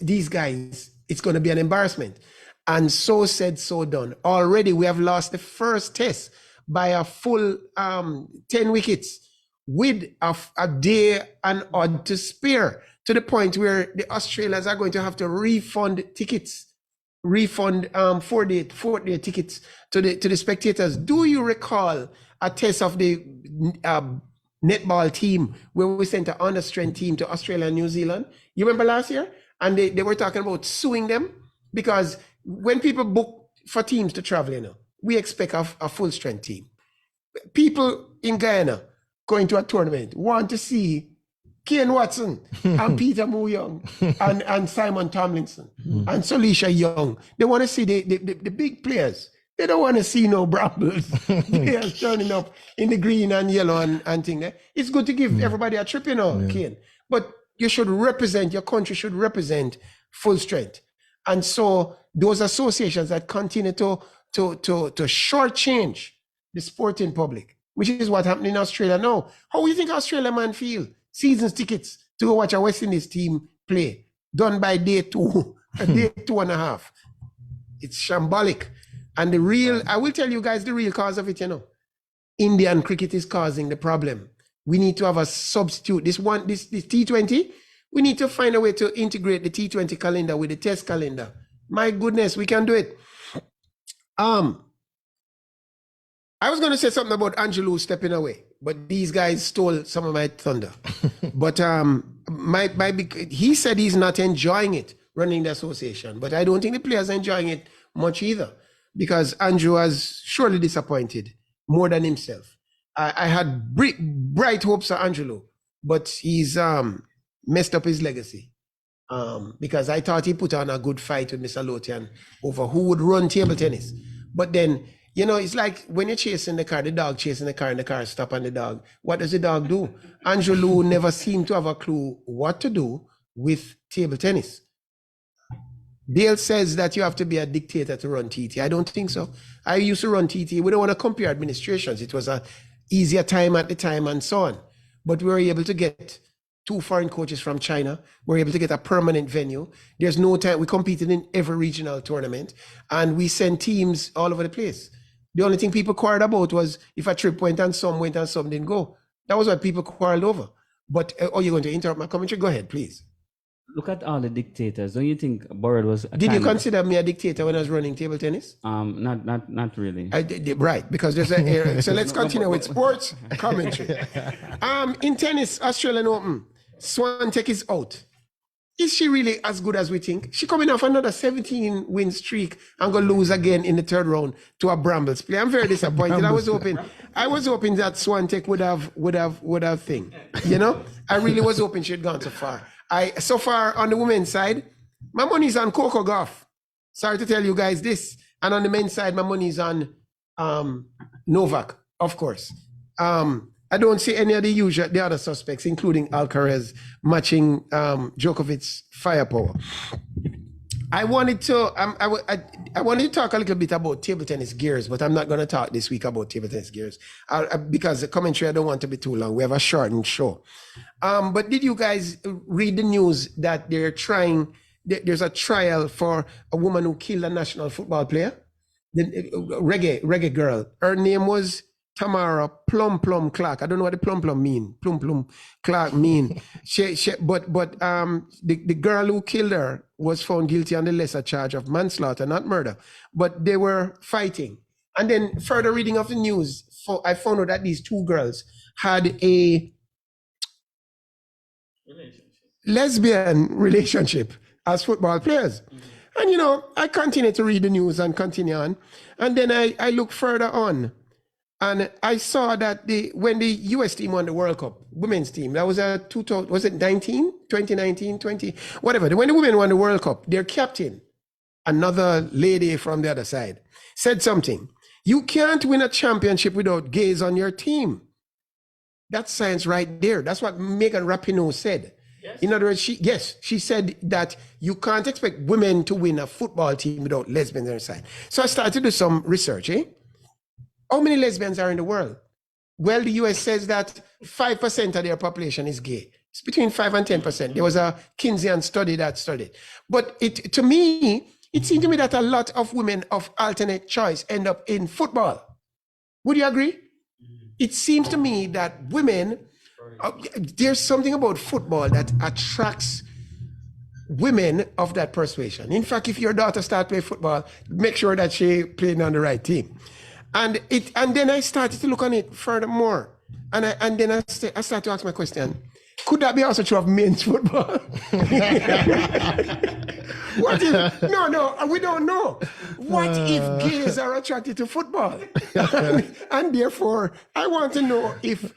these guys, it's going to be an embarrassment. And so said, so done. Already we have lost the first test by a full 10 wickets with a day and odd to spare, to the point where the Australians are going to have to refund tickets, 4-day tickets to the spectators. Do you recall a test of the netball team where we sent an understrength team to Australia and New Zealand? You remember last year? And they were talking about suing them, because when people book for teams to travel, you know, we expect a full strength team. People in Guyana going to a tournament want to see Kane Watson and Peter Mouyong and Simon Tomlinson and Solisha Young. They want to see the big players. They don't want to see no brambles players turning up in the green and yellow and thing there. It's good to give everybody a trip, you know, Kane. But you should represent, your country should represent full strength. And so those associations that continue to shortchange the sporting public, which is what happened in Australia now. How do you think Australia man feel? Seasons tickets to go watch a West Indies team play, done by day 2, day 2.5. It's shambolic. And I will tell you guys the real cause of it, you know. Indian cricket is causing the problem. We need to have a substitute. This T20, we need to find a way to integrate the T20 calendar with the test calendar. My goodness, we can do it. I was going to say something about Angelou stepping away, but these guys stole some of my thunder. But he said he's not enjoying it, running the association. But I don't think the players are enjoying it much either, because Andrew was surely disappointed more than himself. I had bright hopes for Angelo, but he's messed up his legacy, because I thought he put on a good fight with Mr. Lotian over who would run table tennis. But then, you know, it's like when you're chasing the car, the dog chasing the car and the car stop on the dog. What does the dog do? Angelo never seemed to have a clue what to do with table tennis. Dale says that you have to be a dictator to run TT. I don't think so. I used to run TT. We don't want to compare administrations. It was a easier time at the time and so on. But we were able to get 2 foreign coaches from China. We were able to get a permanent venue. There's no time. We competed in every regional tournament, and we sent teams all over the place. The only thing people quarreled about was if a trip went and some didn't go. That was what people quarreled over. But, you're going to interrupt my commentary? Go ahead, please. Look at all the dictators. Don't you think Burrell was? Did you consider me a dictator when I was running table tennis? Not really. I did, right, because there's an area. So let's continue with sports commentary. In tennis, Australian Open, Swiatek is out. Is she really as good as we think? She coming off another 17-win streak and gonna lose again in the 3rd round to a Brambles play. I'm very disappointed. I was hoping that Swiatek would have thing. You know, I really was hoping she'd gone so far. So far on the women's side, my money's on Coco Gauff. Sorry to tell you guys this. And on the men's side, my money's on Novak, of course. I don't see any of the other suspects, including Alcaraz, matching Djokovic's firepower. I wanted to talk a little bit about table tennis gears, but I'm not going to talk this week about table tennis gears because the commentary, I don't want to be too long. We have a shortened show. But did you guys read the news that there's a trial for a woman who killed a national football player? The reggae girl. Her name was Tamara Plum Clark. I don't know what the plum mean. Plum Clark mean. The girl who killed her was found guilty on the lesser charge of manslaughter, not murder. But they were fighting. And then further reading of the news, I found out that these two girls had a lesbian relationship as football players. And, I continued to read the news and continue on. And then I looked further on. And I saw that when the US team won the World Cup, women's team, that was was it 2019, 20, whatever. When the women won the World Cup, their captain, another lady from the other side, said something. You can't win a championship without gays on your team. That's science right there. That's what Megan Rapinoe said. Yes. In other words, she said that you can't expect women to win a football team without lesbians on their side. So I started to do some research, How many lesbians are in the world? Well, the US says that 5% of their population is gay. It's between 5 and 10%. There was a Keynesian study that studied. But it seemed to me that a lot of women of alternate choice end up in football. Would you agree? It seems to me that women, there's something about football that attracts women of that persuasion. In fact, if your daughter starts playing football, make sure that she playing on the right team. And then I started to look on it furthermore. And then I started to ask my question, could that be also true of men's football? What if, no, we don't know. What if gays are attracted to football? and therefore, I want to know if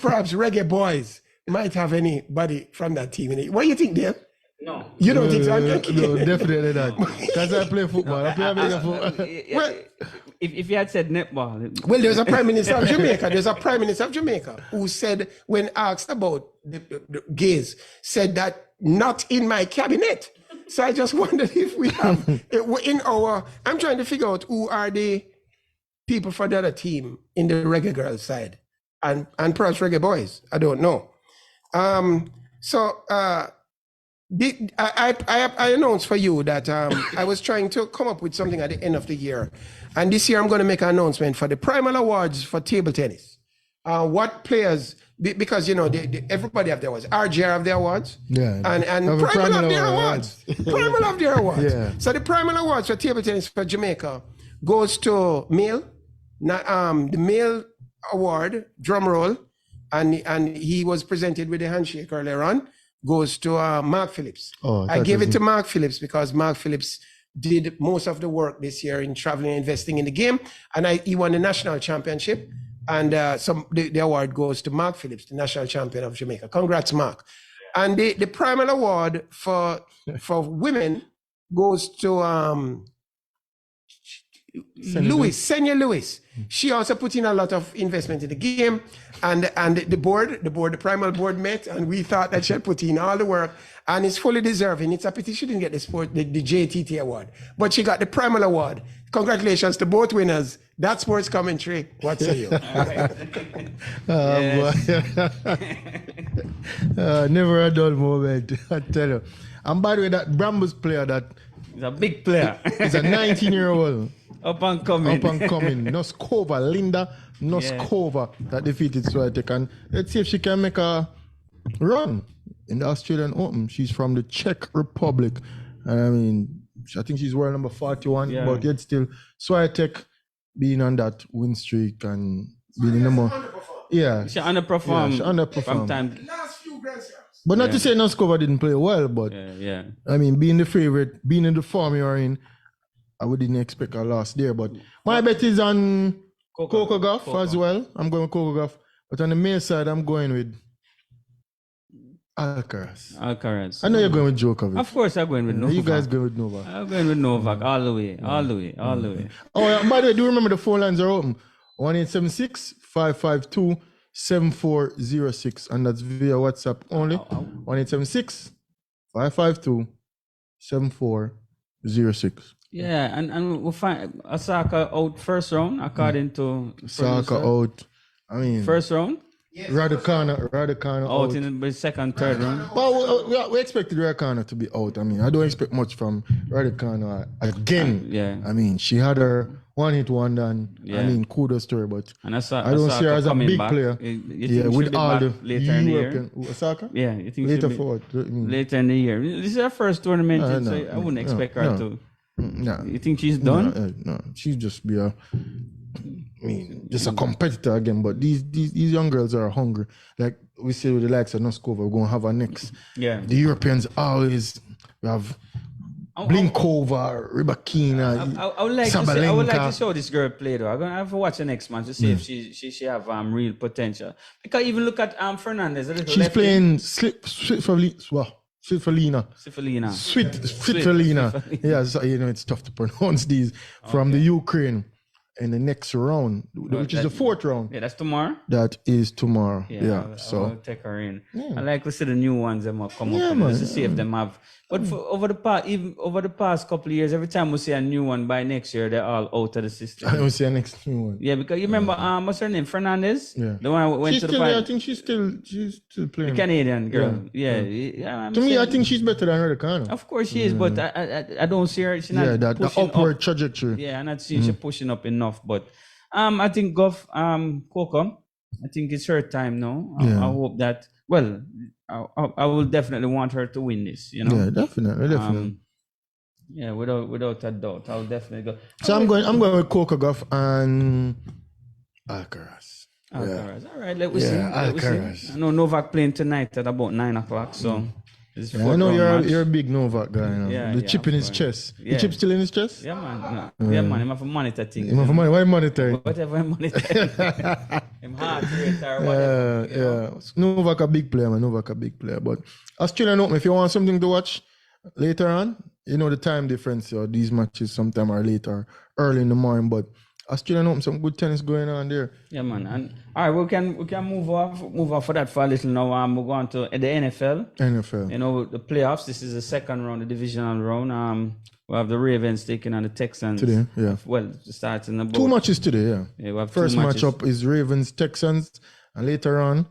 perhaps Reggae Boys might have anybody from that team in it. What do you think, Dave? No. You don't think so? No, definitely not. Because I play football. I play American football. Well, if you had said netball. Well, there's a Prime Minister of Jamaica. There's a Prime Minister of Jamaica who said, when asked about the gays, said that not in my cabinet. So I just wondered if we have I'm trying to figure out who are the people for the other team in the Reggae Girls side and perhaps Reggae Boys. I don't know. I announced for you that I was trying to come up with something at the end of the year. And this year I'm going to make an announcement for the Primal Awards for table tennis. What players, because, everybody have their awards. RJ have their awards. Yeah. And Primal have their awards. Primal have their awards. Yeah. So the Primal Awards for table tennis for Jamaica goes to male. The male award, drum roll, and he was presented with a handshake earlier on, goes to Mark Phillips. I gave it to Mark Phillips because Mark Phillips did most of the work this year in traveling and investing in the game. And he won the national championship. And the award goes to Mark Phillips, the national champion of Jamaica. Congrats, Mark. And the Primal Award for women goes to Senya Lewis. She also put in a lot of investment in the game, and the Primal board met, and we thought that she had put in all the work, and it's fully deserving. It's a pity she didn't get the JTT award, but she got the Primal Award. Congratulations to both winners. That's sports commentary. What say you? Never a dull moment, I tell you. And by the way, that Brambles player, he's a big player. He's a 19-year-old. Up and coming. Linda Noskova, that defeated Swiatek. And let's see if she can make a run in the Australian Open. She's from the Czech Republic. I think she's world number 41, but yet still Swiatek being on that win streak and being number. Yeah. She underperformed. She underperformed. From time. Last few Grand Slams. But not to say Noskova didn't play well, but being the favorite, being in the form you're in, I wouldn't expect a loss there. But my bet is on Coco Gauff as well. I'm going with Coco Gauff. But on the male side, I'm going with Alcaraz. I know you're going with Djokovic. Of course, I'm going with Novak. You guys going with Novak. I'm going with Novak all the way. Oh, yeah, by the way, do you remember the phone lines are open? 1-876-552-7406. And that's via WhatsApp only. 1-876-552-7406. Yeah, and we'll find Osaka out first round according to Osaka out. First round. Yes, Raducanu out in the second, third round. Well, we expected Raducanu to be out. I don't expect much from Raducanu again. Yeah. She had her one hit wonder, and I mean, kudos to her, but and I don't see her as a big back. player. You With all the later in the year. Osaka? Yeah, you think later forward. forward. Later in the year. This is her first tournament, so No, I wouldn't expect her to. No. You think she's done? No, she's just be just a competitor again. But these young girls are hungry. Like we say with the likes of Noskova, we're gonna have our next. Yeah. The Europeans always have Blinkova, Rybakina, I would like to show this girl play though. I'm gonna have to watch the next match to see if she have real potential. Because even look at Fernandez. She's playing Svitolina. Yeah, so, it's tough to pronounce these from the Ukraine in the next round, which is the 4th round. Yeah, that's tomorrow. That is tomorrow. I'll take her in. I like to see the new ones that might come up just to see if them have. But over the past couple of years, every time we see a new one by next year, they're all out of the system. I don't see a next new one. Yeah, because you remember what's her name, Fernandez. Yeah, the one who went to the final. I think she's still playing. The Canadian girl. Yeah. To me, I think she's better than Raducanu. Of course she is, but I don't see her. She's not the upward trajectory. Yeah, I'm not seeing she pushing up enough. But I think Coco, I think it's her time now. I hope that. Well, I will definitely want her to win this. Yeah, definitely. Without a doubt, I'll definitely go. So I'm going with Coco Gauff and Alcaraz. Alcaraz. All right, let me see. Alcaraz. I know Novak playing tonight at about 9:00. So. I know you're a big Novak guy. The chip in his chest. The chip still in his chest? Yeah, man. Man. Him have a monitor thing. Why monitor? Whatever monitor. Him heart rate or whatever. Novak a big player, man. Novak a big player. But Australian Open, if you want something to watch later on, the time difference. These matches sometimes are later, early in the morning. But Australian Open, some good tennis going on there. Yeah, man. And all right, we can move off for that for a little now. We're going to the NFL. The playoffs. This is the second round, the divisional round. We have the Ravens taking on the Texans today. Yeah. Well, starting about 2 matches today. Yeah. We have first matchup is Ravens Texans, and later on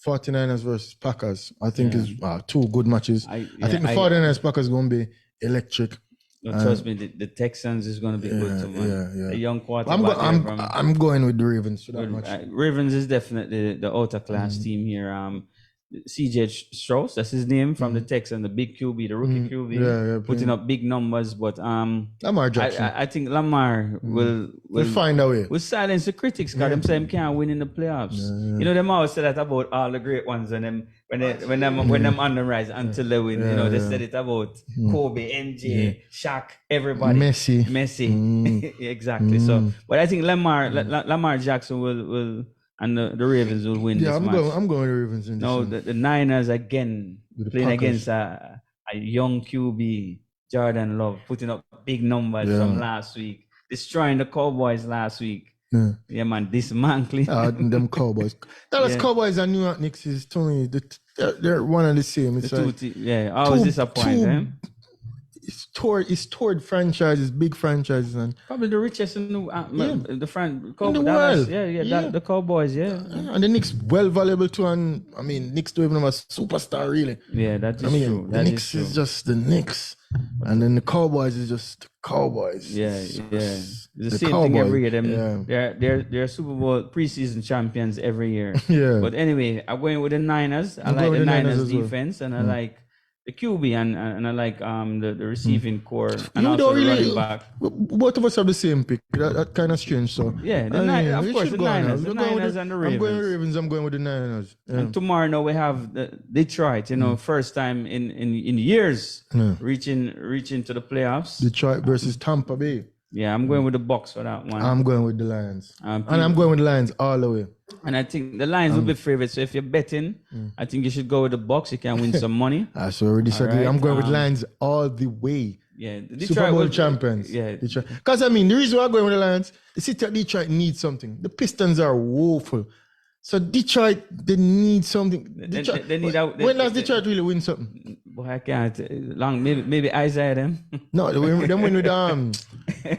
49ers versus Packers. I think is 2 good matches. I think the 49ers Packers going to be electric. Trust me, the Texans is going to be good too, man. The young quarterback. I'm going with the Ravens for that match. Ravens is definitely the outer class team here. CJ Strauss, that's his name, from the Texans, the big QB, the rookie QB, putting up big numbers. But Lamar Jackson. I think Lamar will find a way. Will silence the critics because them say him can't win in the playoffs. Them always say that about all the great ones when them on the rise until they win. They said it about Kobe, MJ, Shaq, everybody. Messi. Exactly. So, but I think Lamar Jackson will. And the Ravens will win this match. I'm going to Ravens in this one. The Niners again playing against a young QB, Jordan Love, putting up big numbers from last week, destroying the Cowboys last week. Yeah, man, dismantling. Them Cowboys. Dallas Cowboys and New York Knicks is totally they're one and the same. It's always disappointing. It's toward franchises, big franchises, and probably the richest in the world. The Cowboys, and the Knicks well valuable too. And I mean, Knicks don't even have a superstar really. Yeah, that is true. The Knicks is just the Knicks, and then the Cowboys is just the Cowboys. It's the same Cowboys. Thing every year. They're Super Bowl preseason champions every year. But anyway, I'm going with the Niners. I like the Niners defense, and I like the QB and I like the receiving core and also the running back. Both of us have the same pick. That kind of strange. So the Niners and the Ravens. I'm going with the Ravens. I'm going with the Niners. And tomorrow now we have Detroit. First time in years reaching to the playoffs. Detroit versus Tampa Bay. Yeah, I'm going with the Bucs for that one. I'm going with the Lions. And I'm going with the Lions all the way. And I think the Lions will be favorites. So if you're betting, I think you should go with the Bucs. You can win some money. So we already said I'm going with Lions all the way. Yeah, the Super Bowl champions. Yeah, because the reason why I'm going with the Lions, the city of Detroit needs something. The Pistons are woeful. So Detroit, they need something. When does Detroit really win something? Boy, I can't. Maybe Isaiah them. No, they win with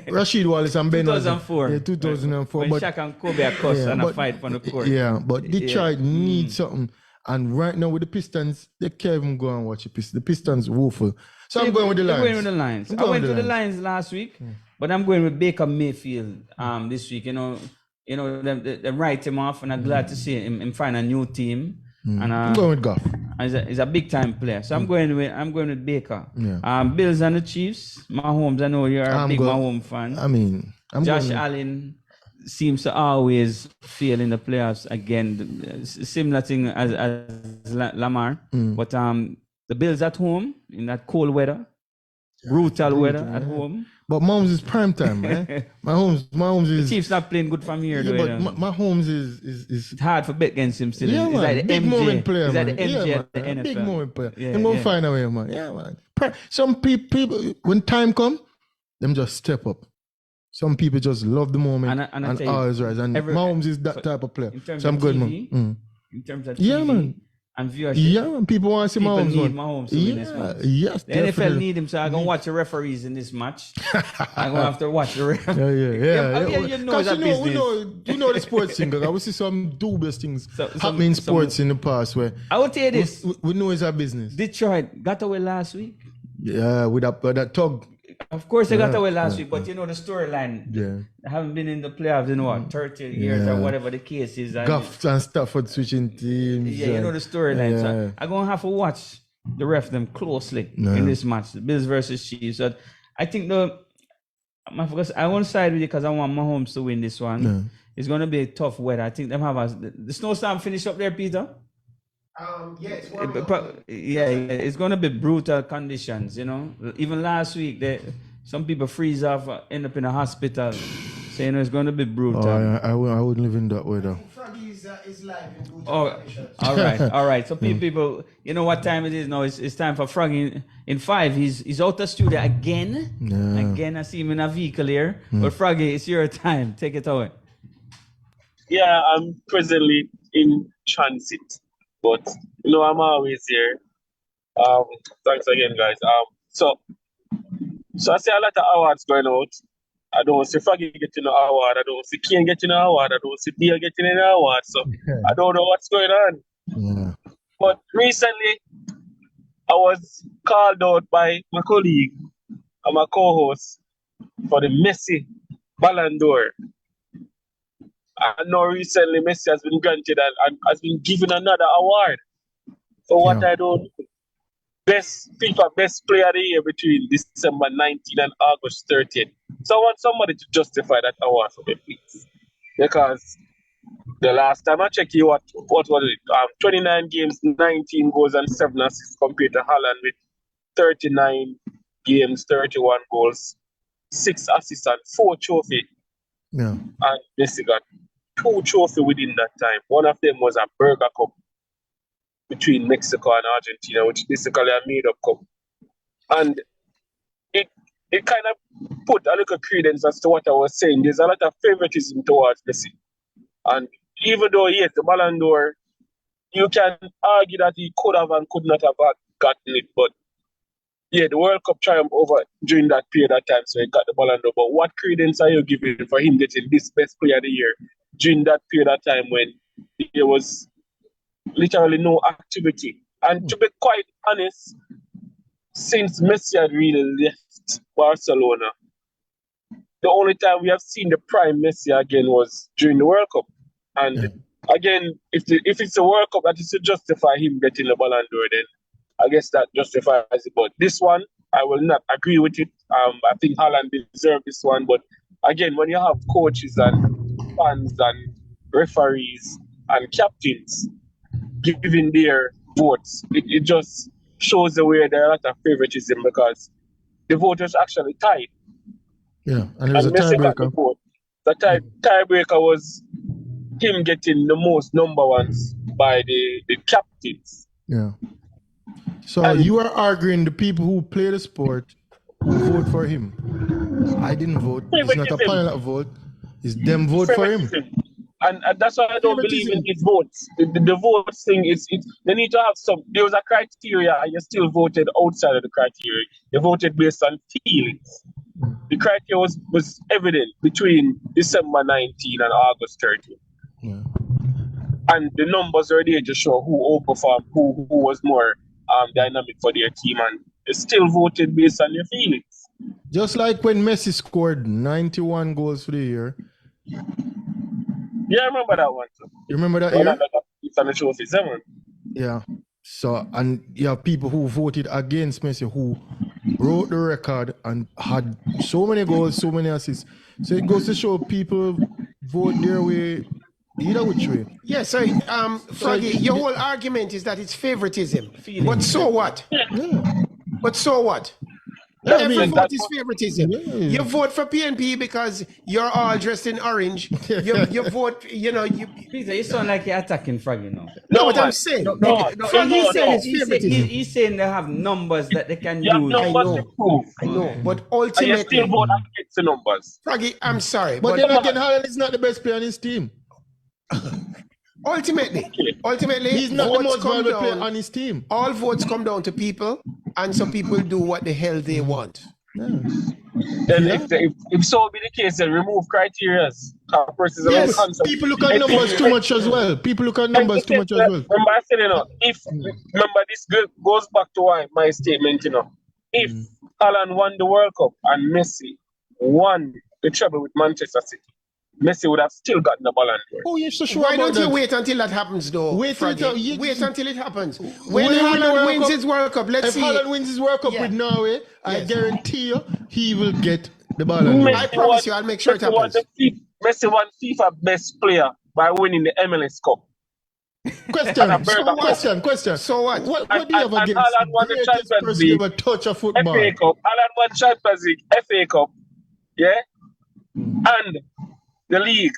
Rashid Wallace and Ben. 2004. Yeah, 2004. When Shaq and Kobe are cussed and a fight on the court. Yeah, but Detroit needs something. And right now with the Pistons, they can't even go and watch the Pistons. The Pistons woeful. So I'm going with the Lions. I went to the Lions last week. But I'm going with Baker Mayfield this week. They write him off, and I'm glad to see him find a new team. And I'm going with Goff. He's a big time player, so I'm going with Baker. Yeah. Bills and the Chiefs. Mahomes, I know you're a big Mahomes fan. I mean, Josh Allen seems to always fail in the playoffs again. Similar thing as Lamar, but the Bills at home in that cold weather, brutal weather at home. But Mahomes is prime time, man. Mahomes is. The Chiefs not playing good from here, though. But Mahomes is. It's hard for bet against him still. Yeah, it's man. like the Big MJ. moment player, It's like man. the MJ at the man. NFL. Big moment player. Yeah, Him gonna find a way, man. Yeah, man. Some people, when time come, them just step up. Some people just love the moment and always rise. And Mahomes is that type of player. So I'm good, man. In terms of TV, yeah, man. And viewership. Yeah, man. People want to see Mahomes. People need Mahomes to win this match. Yes, the NFL need him, so I'm going to watch the referees in this match. I'm going to have to watch the referees. Yeah. You know it's a business. You know the sports thing. I would see some dubious things happening in sports in the past where I will tell you this. We know it's a business. Detroit got away last week. Yeah, with that tug. Of course, they got away last week, but you know the storyline. Yeah. They haven't been in the playoffs in what, 30 years or whatever the case is. Goff and Stafford switching teams. Yeah, you know the storyline. Yeah. So I'm going to have to watch the ref them closely in this match, the Bills versus Chiefs. So I think I won't side with you because I want Mahomes to win this one. No. It's going to be a tough weather. I think them have the snowstorm finish up there, Peter. It's going to be brutal conditions, you know. Even last week, some people freeze off, end up in a hospital. So, you know, it's going to be brutal. I wouldn't live in that weather. Froggy is live in brutal conditions. All right. So people, you know what time it is now? It's time for Froggy in 5. He's out of studio again. Yeah. Again, I see him in a vehicle here. But Froggy, it's your time. Take it away. Yeah, I'm presently in transit. But you know, I'm always here. Thanks again, guys. So I see a lot of awards going out. I don't see Froggy getting an award. I don't see Kane getting an award. I don't see Beer getting an award. So I don't know what's going on. Yeah. But recently, I was called out by my colleague and my co-host for the Messi Ballon d'Or. I know recently Messi has been granted and has been given another award for what I don't know. FIFA Best Player of the Year between December 19 and August 30th. So I want somebody to justify that award for me, please. Because the last time I checked, what was it? 29 games, 19 goals and 7 assists compared to Haaland with 39 games, 31 goals, 6 assists and 4 trophies. Yeah. And Messi got 2 trophies within that time. One of them was a Burger Cup between Mexico and Argentina, which is basically a made-up cup. And it kind of put a little credence as to what I was saying. There's a lot of favoritism towards Messi. And even though, yes, the Ballon d'Or, you can argue that he could have and could not have gotten it. But, yeah, the World Cup triumphed over during that period of time, so he got the Ballon d'Or. But what credence are you giving for him getting this Best Player of the Year during that period of time when there was literally no activity? And to be quite honest, since Messi had really left Barcelona, the only time we have seen the prime Messi again was during the World Cup. And again, if it's the World Cup that is to justify him getting the Ballon d'Or, then I guess that justifies it. But this one, I will not agree with it. I think Haaland deserves this one. But again, when you have coaches and fans and referees and captains giving their votes, it just shows the way there are a lot of favoritism because the voters actually tied. Yeah, and there's a tiebreaker. The tiebreaker was him getting the most number ones by the captains. Yeah. So you are arguing the people who play the sport who vote for him. I didn't vote. It's not a panel vote. It's them vote for him. And that's why I don't believe in his votes. The votes thing is they need to have some. There was a criteria, and you still voted outside of the criteria. You voted based on feelings. The criteria was evident between December 19 and August 30. Yeah. And the numbers are there to show who overperformed, who was more dynamic for their team, and they still voted based on their feelings. Just like when Messi scored 91 goals for the year. Yeah, I remember that one too. You remember that When year? it's on the trophy 7. Yeah. So, and you have people who voted against Messi who broke the record and had so many goals, so many assists. So it goes to show people vote their way, either which way. Yeah, so Froggy, your whole argument is that it's favoritism. But so what? Yeah. But so what? Yeah, I Every mean, vote is favoritism. Yeah. You vote for PNP because you're all dressed in orange. You vote, you. Peter, you sound like you're attacking Frog, you know. No, what man. I'm saying. He's saying they have numbers that they can You have use. numbers to prove. I know, but And you ultimately, still vote against the numbers. Froggy, I'm sorry, But then again, Haaland is not the best player on his team. ultimately, He's not the votes most come valuable player down. on his team. All votes come down to people, and some people do what the hell they want. Yeah. Then if so be the case, then remove criteria. Yes, People look at numbers too much as well. Remember I said, remember this goes back to my statement, if Haaland won the World Cup and Messi won the treble with Manchester City, Messi would have still gotten the Ballon d'Or. Oh, you're so sure Why about don't you that? wait until that happens, though? Wait until it happens. When When Haaland wins his World Cup, let's If see. Haaland wins his World Cup Yeah. with Norway, I Yes. guarantee you he will get the Ballon d'Or. I promise you, I'll make sure it happens. Messi won FIFA Best Player by winning the MLS Cup. Question. So what? What do you have And against Haaland the won the greatest Champions person League, ever touch a football? FA Cup. Haaland won Champions League, FA Cup, yeah, and the league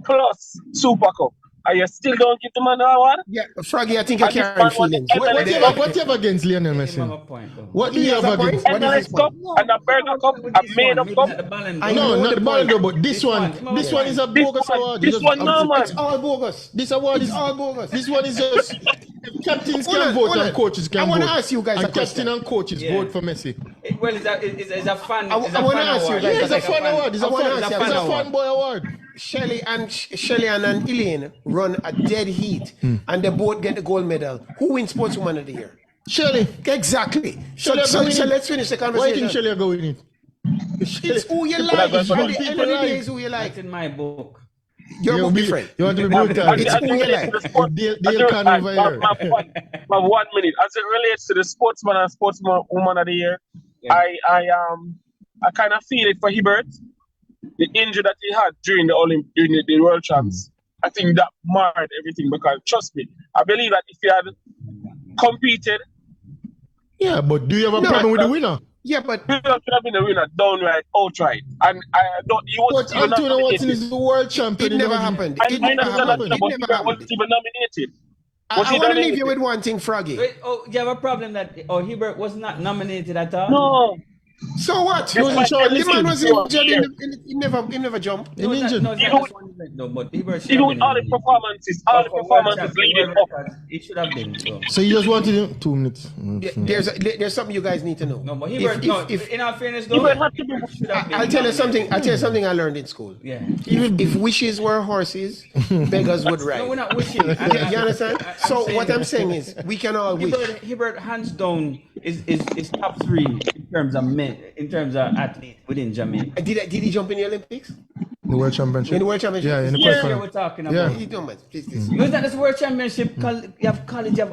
plus Super Cup. And you still don't give the man the award? Yeah, Froggy, I think you're And this carrying man won the feelings. What do you have against Lionel Give him a Messi? point, though. What do you He has have a point. against? What is his MLS Cup point? and a Burger Cup, a made-up cup. I No, know not the the Ballon d'Or, but This one. this one is a bogus award. This one, no, man. It's all bogus. This award It's is all bogus. This one is just captains Hold can on, vote hold and on. coaches can I vote. wanna ask you guys a and question. captain and coaches Yeah. vote for Messi. Well, it's a fan. I It's a wanna fan ask you award. guys Yeah, it's a fun award. It's a I wanna fun, ask you it's a a fun fun boy award. Shelly and Elaine run a dead heat, and they both get the gold medal. Who wins Sportswoman of the Year? Shirley, Exactly. So Shelley, let's finish the why do you conversation. think Shirley are going in? It's who you But like. that's At what the end of the day, it's who you like. That's in my book. Your book different. You want to be brutal? It's who you like. Dale can over here. My 1 minute. As it relates to the sportsman and sportswoman of the year, Yeah. I kind of feel it for Hibbert. The injury that he had during the World Champs, I think that marred everything because trust me, I believe that if he had competed, Yeah, but do you have a problem with the winner? Yeah, but he should have been the winner downright, outright. And I don't. He But wasn't even Antonio Watson nominated. is the world champion. it never happened. I It never understand that, happened. but It he never happened. wasn't even nominated. I want to leave you with one thing, Froggy. Wait, you have a problem that Hibbert was not nominated at all? No. So what? He was The shortlisted. man was injured. He never jumped. He injured. No, it's not just one event, though, but Hibbert should have Even been all the nominated. performances, leading up. It should have been. So. So you just wanted him 2 minutes. There's something you guys need to know. No, but Hibbert, in all fairness, though, Hibbert had to be. it should have been I'll tell you nominated. something I learned in school. Yeah. If wishes were horses, beggars would No, we're ride. not wishing. You understand? So what I'm saying is, we can all wish. Hibbert hands down is top 3 in terms of men, in terms of athlete within Jamaica. Did he jump in the Olympics? The world championship. In the World Championship? Yeah, in the Here quarterfinal. we're talking Yeah. about. You don't mind. Please. Because that is World Championship. You have college, you have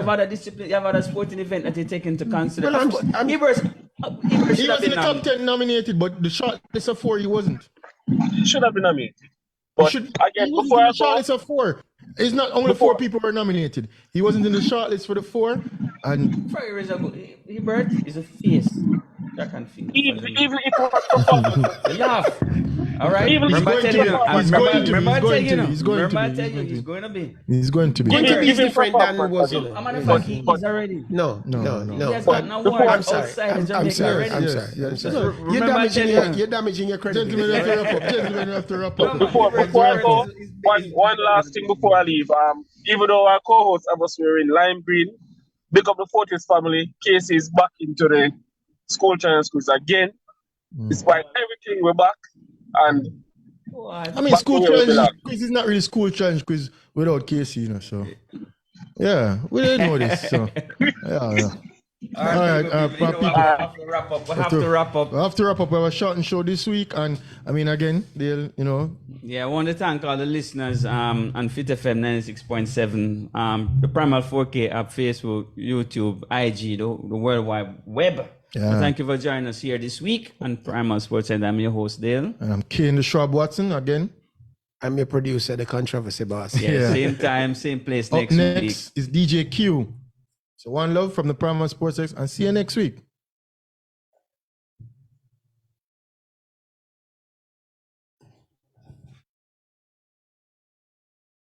other discipline, you have other sporting event that you take into consideration. Well, I'm- Hibbert He should have was in been the top 10 nominated, but the short list of 4 he wasn't. He should have been nominated. But He again, wasn't before in I the short go, list of 4. It's not only 4 people were nominated. He wasn't in the short list for the 4. And Fryer is Hibbert is a face. That can feel. even if it was performance, You laugh. All right. Even he's Remember I going tell to you. be. He's going to be. Remember I He's tell going you. to know. be. He's going to Remember I be. tell you. He's going to be. He's going to be. Going to be Even different than was it? I'm on the fact he is already. No. He has got no word I'm sorry. outside I'm Jamaica sorry. already. I'm Yes, sorry. yes, I'm sorry. yes. Remember I tell you. You're damaging your Gentlemen, you credibility. have to wrap up. Gentlemen, you have to wrap up. before I go, one last thing before I leave. Even though our co-host of us were in lime green, big up the Fortis family. Casey is back into the school challenge quiz again. Despite everything, we're back. And I mean, school challenge quiz is not really school challenge quiz without Casey, So, yeah, we didn't know this. So, yeah. All right, people, we have to wrap up. We have to wrap up. We have to wrap up. We have a short and show this week, and I mean, again, they'll, Yeah, I want to thank all the listeners on Fit FM 96.7, the Primal 4K app, Facebook, YouTube, IG, the World Wide Web. Yeah. Thank you for joining us here this week on Primal Sports, and I'm your host, Dale. And I'm Kane the Shrub Watson again. I'm your producer, the controversy boss. Yeah. Same time, same place Up next week. Next is DJ Q. So one love from the Primal Sports X, and see you next week.